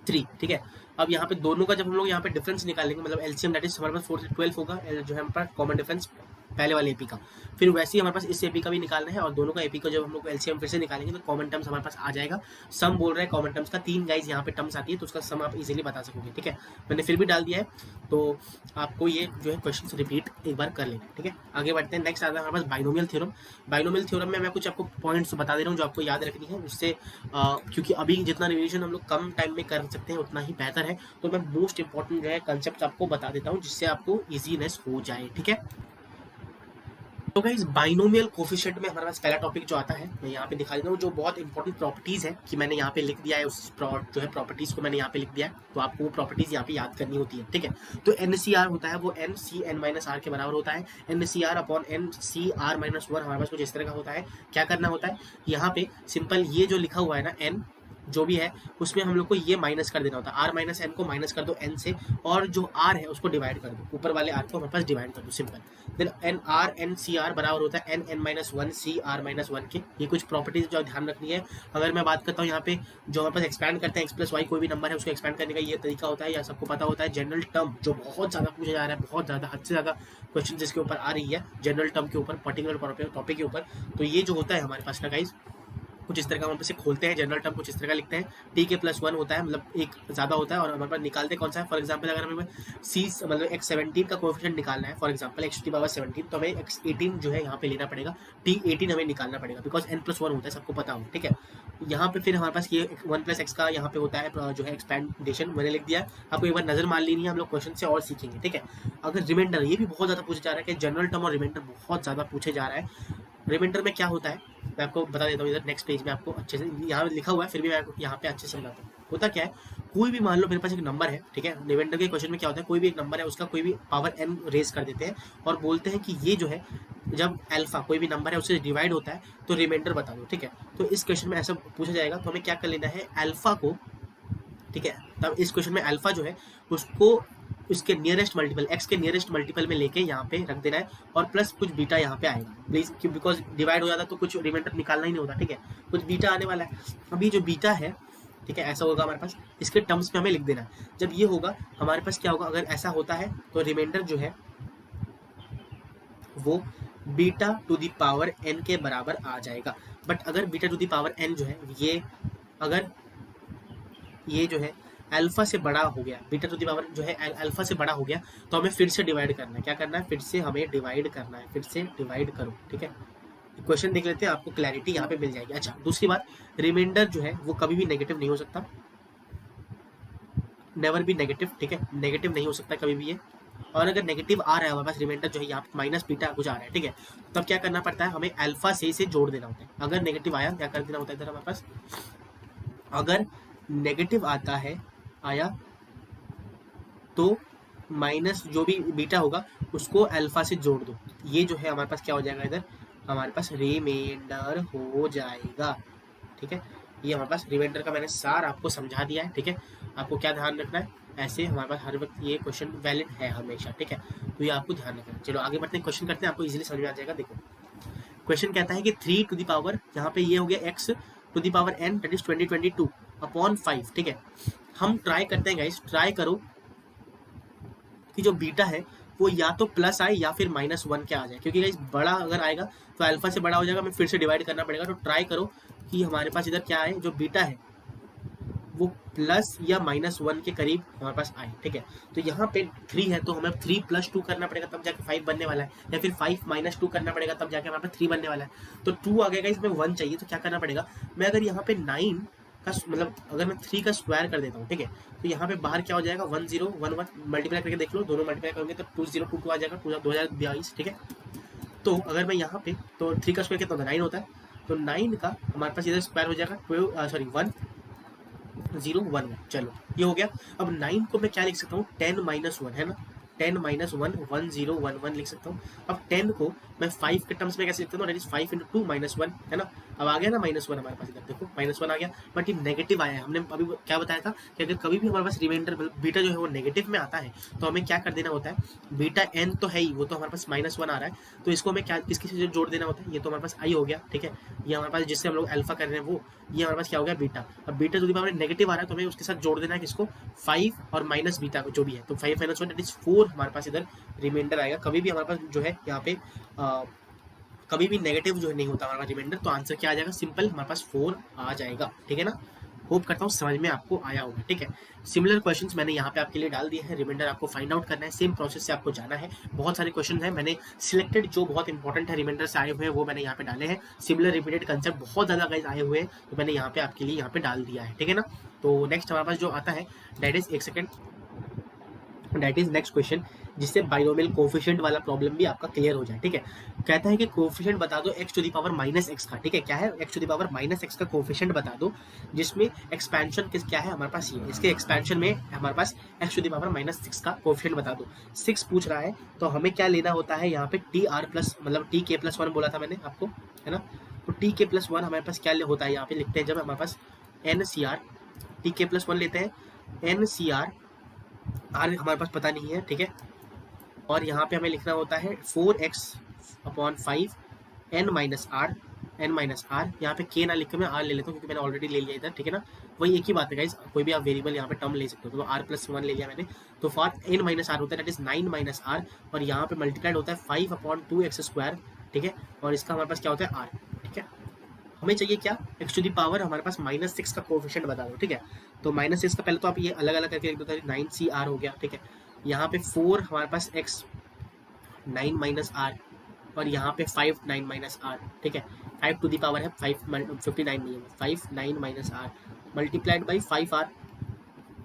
3, ठीक है। अब यहाँ पे दोनों का जब हम लोग यहाँ पे डिफरेंस निकालेंगे, मतलब एलसीएम दैट इज हमारे पास 4 से 12 होगा, जो है हमारे पास कॉमन डिफरेंस पहले वाले एपी का। फिर वैसे ही हमारे पास इस एपी का भी निकालना है, और दोनों का एपी का जब हम लोग एलसीएम फिर से निकालेंगे तो कॉमन टर्म्स हमारे पास आ जाएगा। सम बोल रहे हैं कॉमन टर्म्स का 3 गाइज यहाँ पे टर्म्स आती है, तो उसका सम आप इजीली बता सकोगे, ठीक है। मैंने फिर भी डाल दिया है, तो आपको ये जो है क्वेश्चन रिपीट एक बार कर लेना, ठीक है। आगे बढ़ते हैं, नेक्स्ट आता है हमारे पास बाइनोमियल थ्योरम। बाइनोमियल थ्योरम में मैं कुछ आपको पॉइंट्स बता दे रहा हूँ जो आपको याद रखनी है, उससे क्योंकि अभी जितना रिविजन हम लोग कम टाइम में कर सकते हैं उतना ही बेहतर है, तो मैं मोस्ट इंपॉर्टेंट जो है कंसेप्ट आपको बता देता हूँ जिससे आपको ईजीनेस हो जाए, ठीक है। तो गाइस बाइनोमियल कोफिशिएंट में हमारे पास पहला टॉपिक जो आता है, मैं यहाँ पे दिखा देता हूँ, जो बहुत इंपॉर्टेंट प्रॉपर्टीज है कि मैंने यहाँ पे लिख दिया है, उस जो है प्रॉपर्टीज को मैंने यहाँ पे लिख दिया है, तो आपको वो प्रॉपर्टीज यहाँ पे याद करनी होती है, ठीक है। तो NCR होता है वो NCn-R के बराबर होता है, NCR अपॉन NCR-1 हमारे पास कुछ इस तरह का होता है। क्या करना होता है, यहाँ पे सिंपल ये जो लिखा हुआ है ना n जो भी है उसमें हम लोग को ये माइनस कर देना होता है, R - n को माइनस कर दो n से, और जो R है उसको डिवाइड कर दो, ऊपर वाले R को हमारे पास डिवाइड कर दो, सिंपल। देन NCR बराबर होता है N -1 के। ये कुछ प्रॉपर्टीज जो ध्यान रखनी है। अगर मैं बात करता हूँ यहाँ पे जो हमारे पास एक्सपैंड करते हैं x+y कोई भी नंबर है उसको एक्सपैंड करने का ये तरीका होता है, या सबको पता होता है जनरल टर्म, जो बहुत ज़्यादा पूछा जा रहा है, बहुत ज़्यादा हद से ज़्यादा क्वेश्चन जिसके ऊपर आ रही है जनरल टर्म के ऊपर, पर्टिकुलर टॉपिक के ऊपर। तो ये जो होता है हमारे पास ना गाइस कुछ इस तरह का हम से खोलते हैं, जनरल टर्म कुछ इस तरह का लिखते हैं, t के +1 होता है, मतलब एक ज़्यादा होता है, और हमारे पास निकालते कौन सा है। फॉर एग्जांपल अगर हमें मतलब x17 का कोएफिशिएंट निकालना है, फॉर एग्जांपल x17, तो हमें x18 जो है यहाँ पे लेना पड़ेगा, t18 हमें निकालना पड़ेगा, बिकॉज n+1 होता है, सबको पता हो, ठीक है। यहाँ पे फिर हमारे पास ये 1 + x का यहाँ पे होता है जो है एक्सपेंडेशन, मैंने लिख दिया है, आपको एक बार नजर मान लेनी है, हम लोग क्वेश्चन से और सीखेंगे, ठीक है। अगर रिमाइंडर, ये भी बहुत ज़्यादा पूछा जा रहा है कि जनरल टर्म और रिमाइंडर बहुत ज़्यादा पूछे जा रहा है। रिमाइंडर में क्या होता है मैं आपको बता देता हूँ, इधर नेक्स्ट पेज में आपको अच्छे से यहाँ लिखा हुआ है, फिर भी मैं यहाँ पे अच्छे से समझाता हूँ। होता क्या है, कोई भी मान लो मेरे पास एक नंबर है, ठीक है। रिमाइंडर के क्वेश्चन में क्या होता है, कोई भी एक नंबर है उसका कोई भी पावर n रेज कर देते हैं और बोलते हैं कि ये जो है जब अल्फा कोई भी नंबर है उससे डिवाइड होता है तो रिमाइंडर बता दो, ठीक है। तो इस क्वेश्चन में ऐसा पूछा जाएगा, तो हमें क्या कर लेना है, अल्फा को, ठीक है। तब इस क्वेश्चन में अल्फा जो है उसको इसके नियरेस्ट मल्टीपल, x के नियरेस्ट मल्टीपल में लेके यहाँ पे रख देना है, और प्लस कुछ बीटा यहाँ पे आएगा, प्लीज, बिकॉज डिवाइड हो जाता तो कुछ रिमाइंडर निकालना ही नहीं होता, ठीक है। कुछ बीटा आने वाला है, अभी जो बीटा है, ठीक है, ऐसा होगा हमारे पास, इसके टर्म्स में हमें लिख देना है। जब ये होगा हमारे पास क्या होगा, अगर ऐसा होता है तो रिमाइंडर जो है वो beta to the power n के बराबर आ जाएगा। बट अगर beta to the power n जो है ये, अगर ये जो है अल्फा से बड़ा हो गया, बीटा टू द पावर जो है अल्फा से बड़ा हो गया, तो हमें फिर से डिवाइड करना है। क्या करना है, फिर से हमें डिवाइड करना है, फिर से डिवाइड करो, ठीक है। क्वेश्चन देख लेते हैं, आपको क्लैरिटी यहाँ पे मिल जाएगी। अच्छा, दूसरी बात, रिमाइंडर जो है वो कभी भी नेगेटिव नहीं हो सकता, नेवर भी नेगेटिव, ठीक है, नेगेटिव नहीं हो सकता कभी भी ये। और अगर नेगेटिव आ रहा है हमारे पास रिमाइंडर जो है यहाँ पे माइनस बीटा कुछ आ रहा है, ठीक है, तब क्या करना पड़ता है, हमें अल्फा से इसे जोड़ देना होता है। अगर नेगेटिव आया क्या कर देना होता है इधर हमारे पास, अगर नेगेटिव आता है आया तो माइनस जो भी बीटा होगा उसको अल्फा से जोड़ दो, ये जो है हमारे पास क्या हो जाएगा, इधर हमारे पास रिमाइंडर हो जाएगा, ठीक है। ये हमारे पास रिमाइंडर का मैंने सार आपको समझा दिया है, ठीक है। आपको क्या ध्यान रखना है, ऐसे हमारे पास हर वक्त ये क्वेश्चन वैलिड है हमेशा, ठीक है, तो ये आपको ध्यान रखना है। चलो आगे बढ़ते हैं, क्वेश्चन करते हैं, आपको इजीली समझ में आ जाएगा। देखो क्वेश्चन कहता है कि 3 टू द पावर, यहाँ पे ये हो गया x to the power n that is 2022 upon 5, ठीक है। हम ट्राई करते हैं गाइस, ट्राई करो कि जो बीटा है वो या तो प्लस आए या फिर -1 के आ जाए, क्योंकि गाइस बड़ा अगर आएगा तो अल्फा से बड़ा हो जाएगा, हमें फिर से डिवाइड करना पड़ेगा। तो ट्राई करो कि हमारे पास इधर क्या आए, जो बीटा है वो प्लस या -1 के करीब हमारे पास आए, ठीक है। तो यहाँ पे 3 है तो हमें 3 + 2 करना पड़ेगा तब जाके 5 बनने वाला है, या फिर 5 - 2 करना पड़ेगा तब जाके हमारे पास 3 बनने वाला है। तो 2 आ गएगा, इसमें 1 चाहिए, तो क्या करना पड़ेगा, मैं अगर यहाँ पे 9 का मतलब अगर मैं 3 का स्क्वायर कर देता हूँ, ठीक है, तो यहाँ पे बाहर क्या हो जाएगा 1011 मल्टीप्लाई करके देख लो, दोनों मल्टीप्लाई करोगे तो 2022 आ जाएगा 2022, ठीक है। तो अगर मैं यहाँ पे तो 3 का स्क्वायर कितना होता है 9 होता है, तो 9 का हमारे पास इधर स्क्वायर हो जाएगा 1011, चलो ये हो गया। अब 9 को मैं क्या लिख सकता हूँ 10 माइनस 1 है ना, 10 माइनस 1 1011 लिख सकता हूँ। अब 10 को मैं 5 के टर्म्स में कैसे लिखता हूँ, दैट इज 5 इंटू 2 माइनस 1 है ना। अब आ गया ना -1 हमारे पास, इधर देखो -1 आ गया, बट ये नेगेटिव आया है। हमने अभी क्या बताया था कि अगर कभी भी हमारे पास रिमाइंडर बीटा जो है वो नेगेटिव में आता है तो हमें क्या कर देना होता है, बीटा n तो है ही, वो तो हमारे पास -1 आ रहा है, तो इसको हमें क्या किसके से जोड़ देना होता है, ये तो हमारे पास i हो गया, ठीक है, ये हमारे पास जिससे हम लोग अल्फा कर रहे हैं वो, ये हमारे पास क्या हो गया बीटा। अब बीटा जो भी हमारे नेगेटिव आ रहा है तो हमें उसके साथ जोड़ देना है किसको, 5 और माइनस बीटा को जो भी है, तो 5 माइनस 1 दैट इज 4 हमारे पास इधर रिमाइंडर आएगा। कभी भी हमारे पास जो है यहाँ पे कभी भी नेगेटिव जो है नहीं होता हमारा रिमाइंडर, तो आंसर क्या आ जाएगा, सिंपल हमारे पास 4 आ जाएगा, ठीक है ना। होप करता हूँ समझ में आपको आया होगा, ठीक है। सिमिलर क्वेश्चंस मैंने यहाँ पे आपके लिए डाल दिए हैं, रिमाइंडर आपको फाइंड आउट करना है, सेम प्रोसेस से आपको जाना है। बहुत सारे क्वेश्चन हैं, मैंने सिलेक्टेड जो बहुत इंपॉर्टेंट है रिमाइंडर से आए हुए हैं वो मैंने यहाँ पे डाले हैं। सिमिलर रिपीटेड कंसेप्ट बहुत ज़्यादा गाइस आए हुए हैं तो मैंने यहाँ पे आपके लिए यहाँ पे डाल दिया है, ठीक है ना। तो नेक्स्ट हमारे पास जो आता है दैट इज, एक second, that is next question, जिससे बाइनोमियल कोफिशिएंट वाला प्रॉब्लम भी आपका क्लियर हो जाए, ठीक है। कहता है कि कोफिशिएंट बता दो x to the power -x का, ठीक है, क्या है x to the power -x का कोफिशिएंट बता दो, जिसमें एक्सपेंशन किस क्या है हमारे पास, ये इसके एक्सपेंशन में हमारे पास x टू द पावर -6 का कोफिशिएंट बता दो। 6 पूछ रहा है तो हमें क्या लेना होता है यहाँ पे tr प्लस मतलब tk+1 बोला था मैंने आपको, है ना। तो tk+1 हमारे पास क्या होता है, यहाँ पे लिखते हैं जब हमारे पास NCR, tk+1 लेते हैं NCR, आर हमारे पास पता नहीं है, ठीक है। और यहाँ पे हमें लिखना होता है 4x/5 n माइनस आर, यहाँ पे k ना लिख के मैं r ले लेता हूँ क्योंकि मैंने ऑलरेडी ले लिया इधर, ठीक है ना। वही एक ही बात है गाइस, कोई भी आप वेरिएबल यहाँ पे टर्म ले सकते हो, तो r+1 ले लिया मैंने, तो फॉर n माइनस आर होता है दैट इज 9 माइनस आर, और यहाँ पे मल्टीप्लाइड होता है 5/2x², ठीक है, और इसका हमारे पास क्या होता है r, ठीक है। हमें चाहिए क्या, x टू दी पावर हमारे पास -6 का कोफिशिएंट बता दो, ठीक है। तो -6 का पहले तो आप ये अलग अलग करके लिख दो, 9CR हो गया, ठीक है। यहाँ पे 4 हमारे पास x 9 माइनस आर, और यहाँ पे 5 9 माइनस आर, ठीक है। 5 टू दी पावर है 59 नहीं है, 5 9 minus are multiplied by 5r,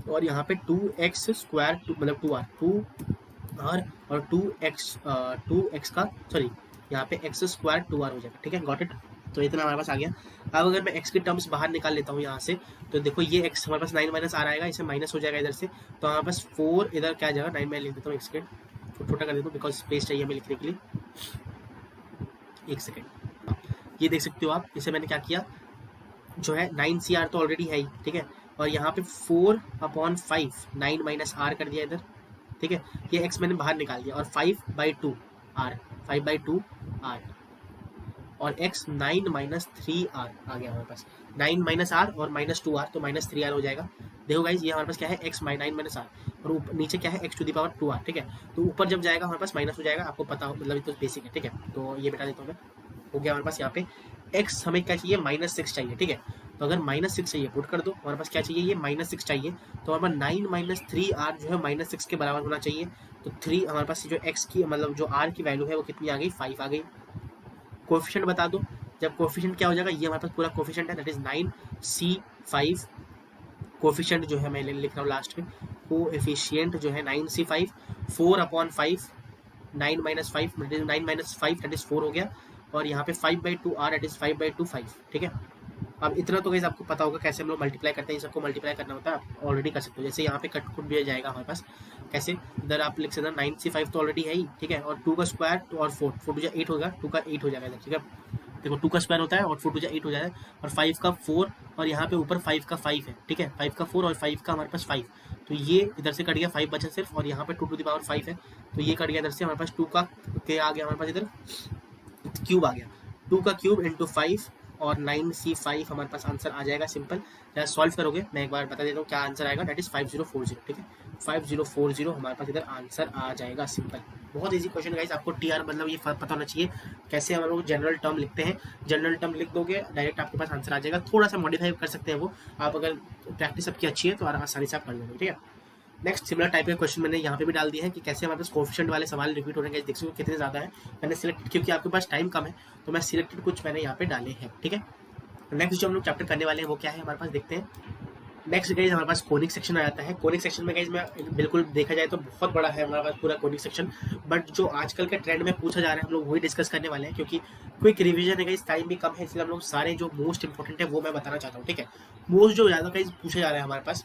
और यहाँ पे 2x² मतलब 2r और 2x का सॉरी यहाँ पे x² 2r हो जाएगा, ठीक है, गॉट इट। तो इतना हमारे पास आ गया। अब अगर मैं x के टर्म्स बाहर निकाल लेता हूँ यहाँ से, तो देखो ये x हमारे पास 9 माइनस आर आएगा, इसे माइनस हो जाएगा इधर से, तो हमारे पास 4 इधर क्या आ जाएगा, 9 मैं लिख देता हूँ, एक सेकेंड छोटा कर देता हूँ बिकॉज स्पेस चाहिए हमें लिखने के लिए, एक सेकेंड। ये देख सकते हो आप, इसे मैंने क्या किया, जो है 9CR तो ऑलरेडी है ही, ठीक है, और यहाँ पे 4/5 9 माइनस आर कर दिया इधर, ठीक है, ये x मैंने बाहर निकाल दिया, और 5/2 r और x 9 माइनस 3r आ गया हमारे पास, 9 माइनस आर और -2r तो -3r हो जाएगा। देखो गाइज ये हमारे पास क्या है x 9 माइनस आर, और नीचे क्या है x to the power 2r, ठीक है। तो ऊपर जब जाएगा हमारे पास माइनस हो जाएगा, आपको पता हो, मतलब ये तो बेसिक है, ठीक है। तो ये बेटा देता हूँ मैं, हो गया हमारे पास यहाँ पे x हमें क्या चाहिए -6 चाहिए, ठीक है। तो अगर -6 चाहिए पुट कर दो, हमारे पास क्या चाहिए, ये -6 चाहिए, तो हमारे 9 माइनस 3r जो है -6 के बराबर होना चाहिए। तो 3 हमारे पास जो x की मतलब जो r की वैल्यू है वो कितनी आ गई, 5 आ गई। कोफिशिएंट बता दो, जब कोफिशिएंट क्या हो जाएगा, ये हमारे पास पूरा कोफिशिएंट है दैट इज 9C5, कोफिशिएंट जो है मैं लिख रहा हूँ लास्ट में, कोएफिशिएंट जो है 9C5, 4/5 9 minus 5 9 minus 5 that is 4 हो गया, और यहाँ पे 5/2r दैट इज 5/2 5, ठीक है। अब इतना तो गाइस आपको पता होगा कैसे हम लोग मल्टीप्लाई करते हैं, सबको मल्टीप्लाई करना होता है, आप ऑलरेडी कर सकते हो। जैसे यहाँ पे कट कुट भी जाएगा हमारे पास, कैसे इधर आप लिख सकते हैं 9C5 तो ऑलरेडी है ही, ठीक है, और 2 का स्क्वायर तो और 4 4 टू 8 होगा, 2 का 8 हो जाएगा इधर, ठीक है। देखो 2 का स्क्वायर होता है और 4 टू 8 हो जाएगा, और 5 का 4, और यहाँ पे ऊपर 5 का 5 है, ठीक है, 5 का 4 और 5 का हमारे पास 5, तो ये इधर से कट गया, 5 बचा सिर्फ, और यहाँ पे 2 टू दी पावर 5 है, तो ये कट गया इधर से, हमारे पास 2 का आ गया, हमारे पास इधर क्यूब आ गया, 2 का क्यूब इंटू 5 और 9C5 हमारे पास आंसर आ जाएगा सिंपल। जब सॉल्व करोगे मैं एक बार बता देता हूँ क्या आंसर आएगा, दैट इज 5040, ठीक है, 5040 हमारे पास इधर आंसर आ जाएगा सिंपल। बहुत इजी क्वेश्चन गाइस, आपको टीआर मतलब ये पता होना चाहिए कैसे हम लोग जनरल टर्म लिखते हैं, जनरल टर्म लिख दोगे डायरेक्ट आपके पास आंसर आ जाएगा। थोड़ा सा मॉडिफाई कर सकते हैं वो आप, अगर प्रैक्टिस आपकी अच्छी है तो आसानी से आप कर लोगे, ठीक है। नेक्स्ट सिमिलर टाइप के क्वेश्चन मैंने यहाँ पे भी डाल दिए हैं कि कैसे हमारे पास कोफिशिएंट वाले सवाल रिपीट हो रहे हैं, देख सकते हो कितने ज़्यादा है। मैंने सिलेक्टेड, क्योंकि आपके पास टाइम कम है तो मैं सिलेक्टेड कुछ मैंने यहाँ पे डाले हैं, ठीक है। नेक्स्ट जो हम लोग चैप्टर करने वाले हैं वो क्या है हमारे पास, देखते हैं। नेक्स्ट गाइज हमारे पास कोनिक सेक्शन आ जाता है। कोनिक सेक्शन में गाइज में बिल्कुल देखा जाए तो बहुत बड़ा है हमारे पास पूरा कोनिक सेक्शन, बट जो आजकल के ट्रेंड में पूछा जा रहा है हम लोग वही डिस्कस करने वाले हैं, क्योंकि क्विक रिवीजन है गाइज, टाइम भी कम है, इसलिए हम लोग सारे जो मोस्ट इंपॉर्टेंट है वो मैं बताना चाहता हूँ, ठीक है। मोस्ट जो ज़्यादा गाइज पूछा जा रहा है हमारे पास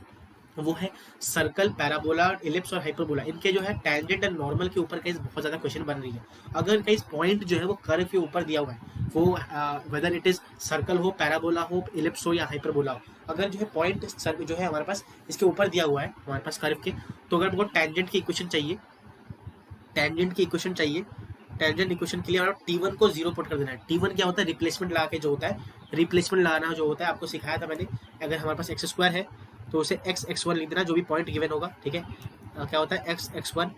वो है सर्कल, पैराबोला, इलिप्स और हाइपरबोला। इनके जो है टैंजेंट एंड नॉर्मल के ऊपर कई बहुत ज़्यादा क्वेश्चन बन रही है। अगर कई पॉइंट जो है वो कर्व के ऊपर दिया हुआ है, वो वेदर इट इज सर्कल हो, पैराबोला हो, इलिप्स हो या हाइपरबोला हो, अगर जो है पॉइंट जो है हमारे पास इसके ऊपर दिया हुआ है हमारे पास कर्व के, तो अगर हमको टैंजेंट की इक्वेशन चाहिए, टैंजेंट की इक्वेशन चाहिए, टैंजेंट इक्वेशन के लिए हमारा T1 को 0 पुट कर देना है। T1 क्या होता है, रिप्लेसमेंट लगा के जो होता है, रिप्लेसमेंट लगाना जो होता है आपको सिखाया था मैंने। अगर हमारे पास एक्स स्क्वायर है तो उसे एक्स x1 लिख देना, जो भी पॉइंट गिवन होगा, ठीक है। क्या होता है एक्स x1,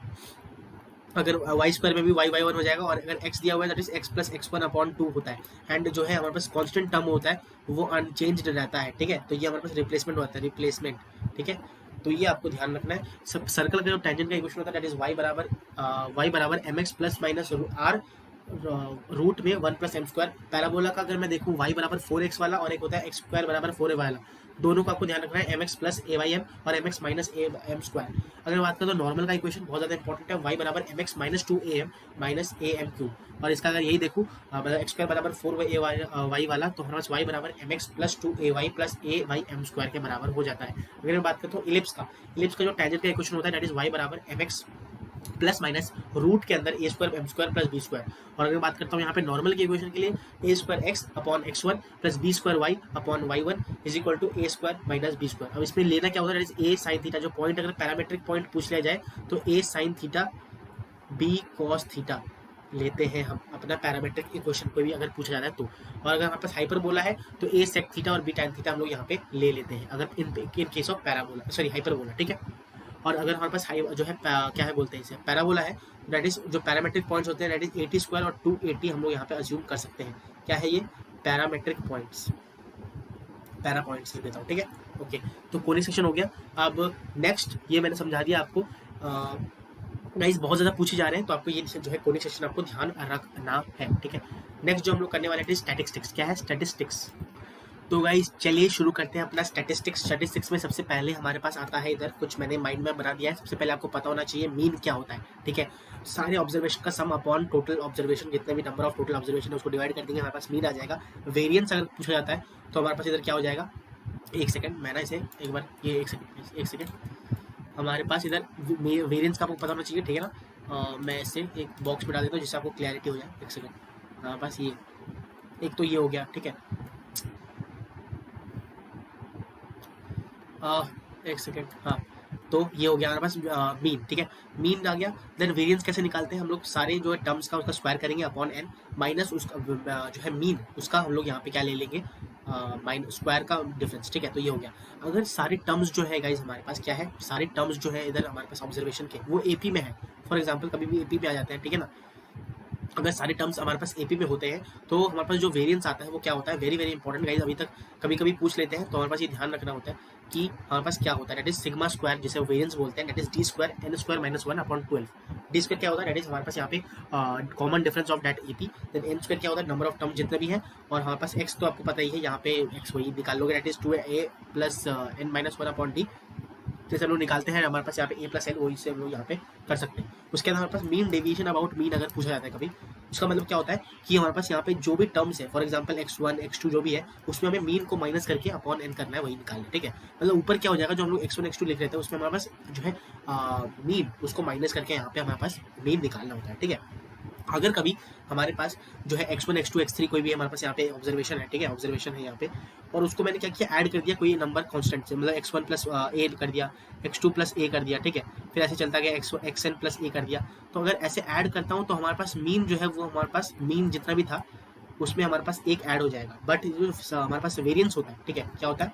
अगर वाई स्क्वायर में भी वाई y1 हो जाएगा, और अगर x दिया हुआ है that is x plus x1 upon 2 होता है। एंड जो है हमारे पास कांस्टेंट टर्म होता है वो अनचेंज्ड रहता है, ठीक है। तो ये हमारे पास रिप्लेसमेंट होता है, रिप्लेसमेंट, ठीक है। तो ये आपको ध्यान रखना है। सब सर्कल का जो टेंजेंट का इक्वेशन होता है दैट इज y बराबर mx plus minus r root में 1 प्लस एम स्क्वायर। पैराबोला का अगर मैं देखूँ y बराबर 4x वाला, और एक होता है x स्क्वायर बराबर 4a वाला, दोनों का आपको ध्यान रखना है mx plus A Y M और mx minus A M square. अगर बात करें तो नॉर्मल का इक्वेशन बहुत ज़्यादा इंपॉर्टेंट है, y बराबर mx minus 2am minus A M Q. और इसका अगर यही देखूँ एक्स स्क्वायर बराबर 4 वाई वाला, तो हमारे पास y बराबर mx plus 2ay plus A Y M square के बराबर हो जाता है। अगर मैं बात करता हूँ इलिप्स का जो टेंजेंट का इक्वेशन होता है दैट इज y बराबर mx प्लस माइनस रूट के अंदर A square M square plus B square. और अगर बात करता हूँ यहाँ पे नॉर्मल के इक्वेशन के लिए, A square X upon x1 plus B square Y upon y1 is equal to A square minus B square. अब इसमें लेना क्या होता है, ए साइन थीटा, जो पॉइंट अगर पैरामेट्रिक पॉइंट पूछ लिया जाए तो A sine theta B cos theta लेते हैं हम अपना पैरामेट्रिक इक्वेशन कोई भी अगर पूछा जाता है तो। और अगर हमारे पास हाइपरबोला है तो ए सेक थीटा और बी टैन थीटा हम लोग यहाँ पे ले लेते हैं अगर in case of parabola, sorry hyperbola, ठीक है। और अगर हमारे पास जो है क्या है बोलते हैं इसे, पैराबोला है, दैट इज जो पैरामेट्रिक पॉइंट्स होते हैं दैट इज 80 स्क्वायर और 280 हम लोग यहाँ पे अज्यूम कर सकते हैं। क्या है ये, पैरामेट्रिक पॉइंट्स, पैरा पॉइंट्स लिख देता हूँ, ठीक है। ओके, तो कोनिक सेक्शन हो गया। अब नेक्स्ट ये मैंने समझा दिया आपको। गाइस बहुत ज़्यादा पूछे जा रहे हैं तो आपको ये जो है कोनिक सेक्शन आपको ध्यान रखना है, ठीक है। नेक्स्ट जो हम लोग करने वाले हैं स्टैटिस्टिक्स। क्या है स्टैटिस्टिक्स, तो गाइस चलिए शुरू करते हैं अपना स्टैटिस्टिक्स। स्टैटिस्टिक्स में सबसे पहले हमारे पास आता है इधर, कुछ मैंने माइंड में बना दिया है। सबसे पहले आपको पता होना चाहिए मीन क्या होता है, ठीक है। सारे ऑब्जर्वेशन का सम अपॉन टोटल ऑब्जर्वेशन, जितने भी नंबर ऑफ टोटल ऑब्जर्वेशन है उसको डिवाइड कर देंगे, हमारे पास मीन आ जाएगा। वेरियंस अगर पूछा जाता है तो हमारे पास इधर क्या हो जाएगा, एक सेकंड मैं ना इसे एक बार, ये एक सेकंड हमारे पास इधर वेरियंस का आपको पता होना चाहिए, ठीक है ना। मैं इसे एक बॉक्स में डाल देता हूँ जिससे आपको क्लैरिटी हो जाए। एक सेकंड, हमारे पास ये एक तो ये हो गया, ठीक है। एक सेकेंड, हाँ, तो ये हो गया हमारे पास मीन, ठीक है। मीन आ गया। देन वेरिएंस कैसे निकालते हैं हम लोग, सारे जो है टर्म्स का उसका स्क्वायर करेंगे अपॉन एन माइनस उसका जो है मीन, उसका हम लोग यहाँ पे क्या ले लेंगे, माइनस स्क्वायर का डिफरेंस, ठीक है। तो ये हो गया। अगर सारे टर्म्स जो है गाइज हमारे पास क्या है, सारे टर्म्स जो है इधर हमारे पास ऑब्जर्वेशन के वो एपी में है, फॉर एग्जाम्पल कभी भी एपी में आ जाते हैं, ठीक है ना। अगर सारे टर्म्स हमारे पास एपी में होते हैं तो हमारे पास जो वेरिएंस आता है वो क्या होता है, वेरी वेरी इंपॉर्टेंट गाइज, अभी तक कभी कभी पूछ लेते हैं तो हमारे पास ये ध्यान रखना होता है कि हमारे पास क्या होता है, दैट इज सिग्मा स्क्वायर, जिसे वेरिएंस बोलते हैं, that is D square N square minus 1 upon 12। D square क्या होता है, दैट इज हमारे पास यहाँ पे common difference of that AP. Then N square क्या होता है, नंबर ऑफ टर्म जितने भी हैं, और हमारे पास एक्स तो आपको पता ही है, यहाँ पे एक्स वही निकाल लोगे, that is 2a plus N minus 1 upon D. जैसे हम लोग निकालते हैं हमारे पास यहाँ पे ए प्लस एन, वही से हम लोग यहाँ पे कर सकते हैं। उसके अंदर हमारे पास मीन डेविएशन अबाउट मीन अगर पूछा जाता है कभी, उसका मतलब क्या होता है कि हमारे पास यहाँ पे जो भी टर्म्स है, फॉर एग्जांपल x1 x2 जो भी है, उसमें हमें मीन को माइनस करके अपॉन एन करना है, वही निकालना है, ठीक है। मतलब ऊपर क्या हो जाएगा, जो हम लोग x1 x2 लिख रहे थे उसमें हमारे पास जो है मीन, उसको माइनस करके यहाँ पे हमारे पास मीन निकालना होता है, ठीक है। अगर कभी हमारे पास जो है x1 x2 x3 कोई भी हमारे पास यहाँ पे ऑब्जर्वेशन है, ठीक है, ऑब्जर्वेशन है यहाँ पे, और उसको मैंने क्या किया, ऐड कर दिया कोई नंबर कांस्टेंट से, मतलब x1 प्लस ए कर दिया, x2 प्लस ए कर दिया, ठीक है। फिर ऐसे चलता गया xn प्लस ए कर दिया। तो अगर ऐसे ऐड करता हूँ तो हमारे पास मीन जो है वो हमारे पास मीन जितना भी था उसमें हमारे पास एक ऐड हो जाएगा। बट जो हमारे पास वेरियंस होता है, ठीक है, क्या होता है,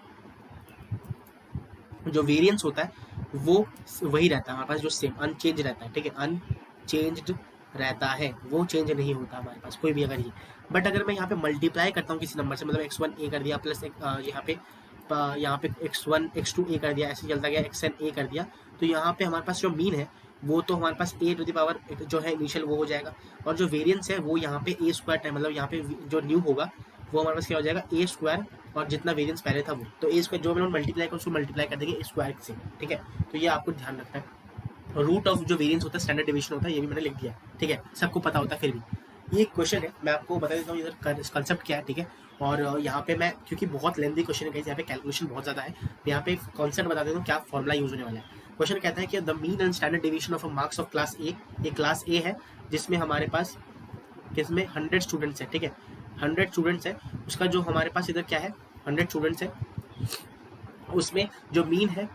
जो वेरियंस होता है वो वही रहता है हमारे पास, जो सेम अनचेंज रहता है, ठीक है, अनचेंज्ड रहता है, वो चेंज नहीं होता हमारे पास कोई भी अगर ये। बट अगर मैं यहाँ पे मल्टीप्लाई करता हूँ किसी नंबर से, मतलब x1 ए कर दिया प्लस यहाँ पे x1 x2 ए कर दिया, ऐसे चलता गया xn ए कर दिया, तो यहाँ पे हमारे पास जो मीन है वो तो हमारे पास ए टू द पावर जो है इनिशियल वो हो जाएगा, और जो वेरिएंस है वो यहाँ पे ए स्क्वायर टाइम, मतलब यहाँ पे जो न्यू होगा वो हमारे पास क्या हो जाएगा ए स्क्वायर और जितना वेरिएंस पहले था वो, तो ए स्क्वायर जो हम लोग मल्टीप्लाई कर उसको मल्टीप्लाई कर देंगे ए स्क्वायर से, ठीक है। तो ये आपको ध्यान रखना है। रूट ऑफ जो वेरिएंस होता है स्टैंडर्ड डिवीजन होता है, ये भी मैंने लिख दिया, ठीक है, सबको पता होता है फिर भी। ये एक क्वेश्चन है, मैं आपको बता देता हूँ इधर कंसेप्ट क्या है, ठीक है। और यहाँ पे मैं, क्योंकि बहुत लेंथी क्वेश्चन है, यहाँ पे कैलकुलेशन बहुत ज़्यादा है, यहाँ पे कॉन्सेप्ट बता देता हूँ क्या फॉर्मुला यूज होने वाला है। क्वेश्चन कहता है कि the mean and standard division of marks of class ए, ये क्लास ए है जिसमें हमारे पास किसमें 100 स्टूडेंट्स है, ठीक है, 100 स्टूडेंट्स है, उसका जो हमारे पास इधर क्या है 100 स्टूडेंट्स है, उसमें जो मीन है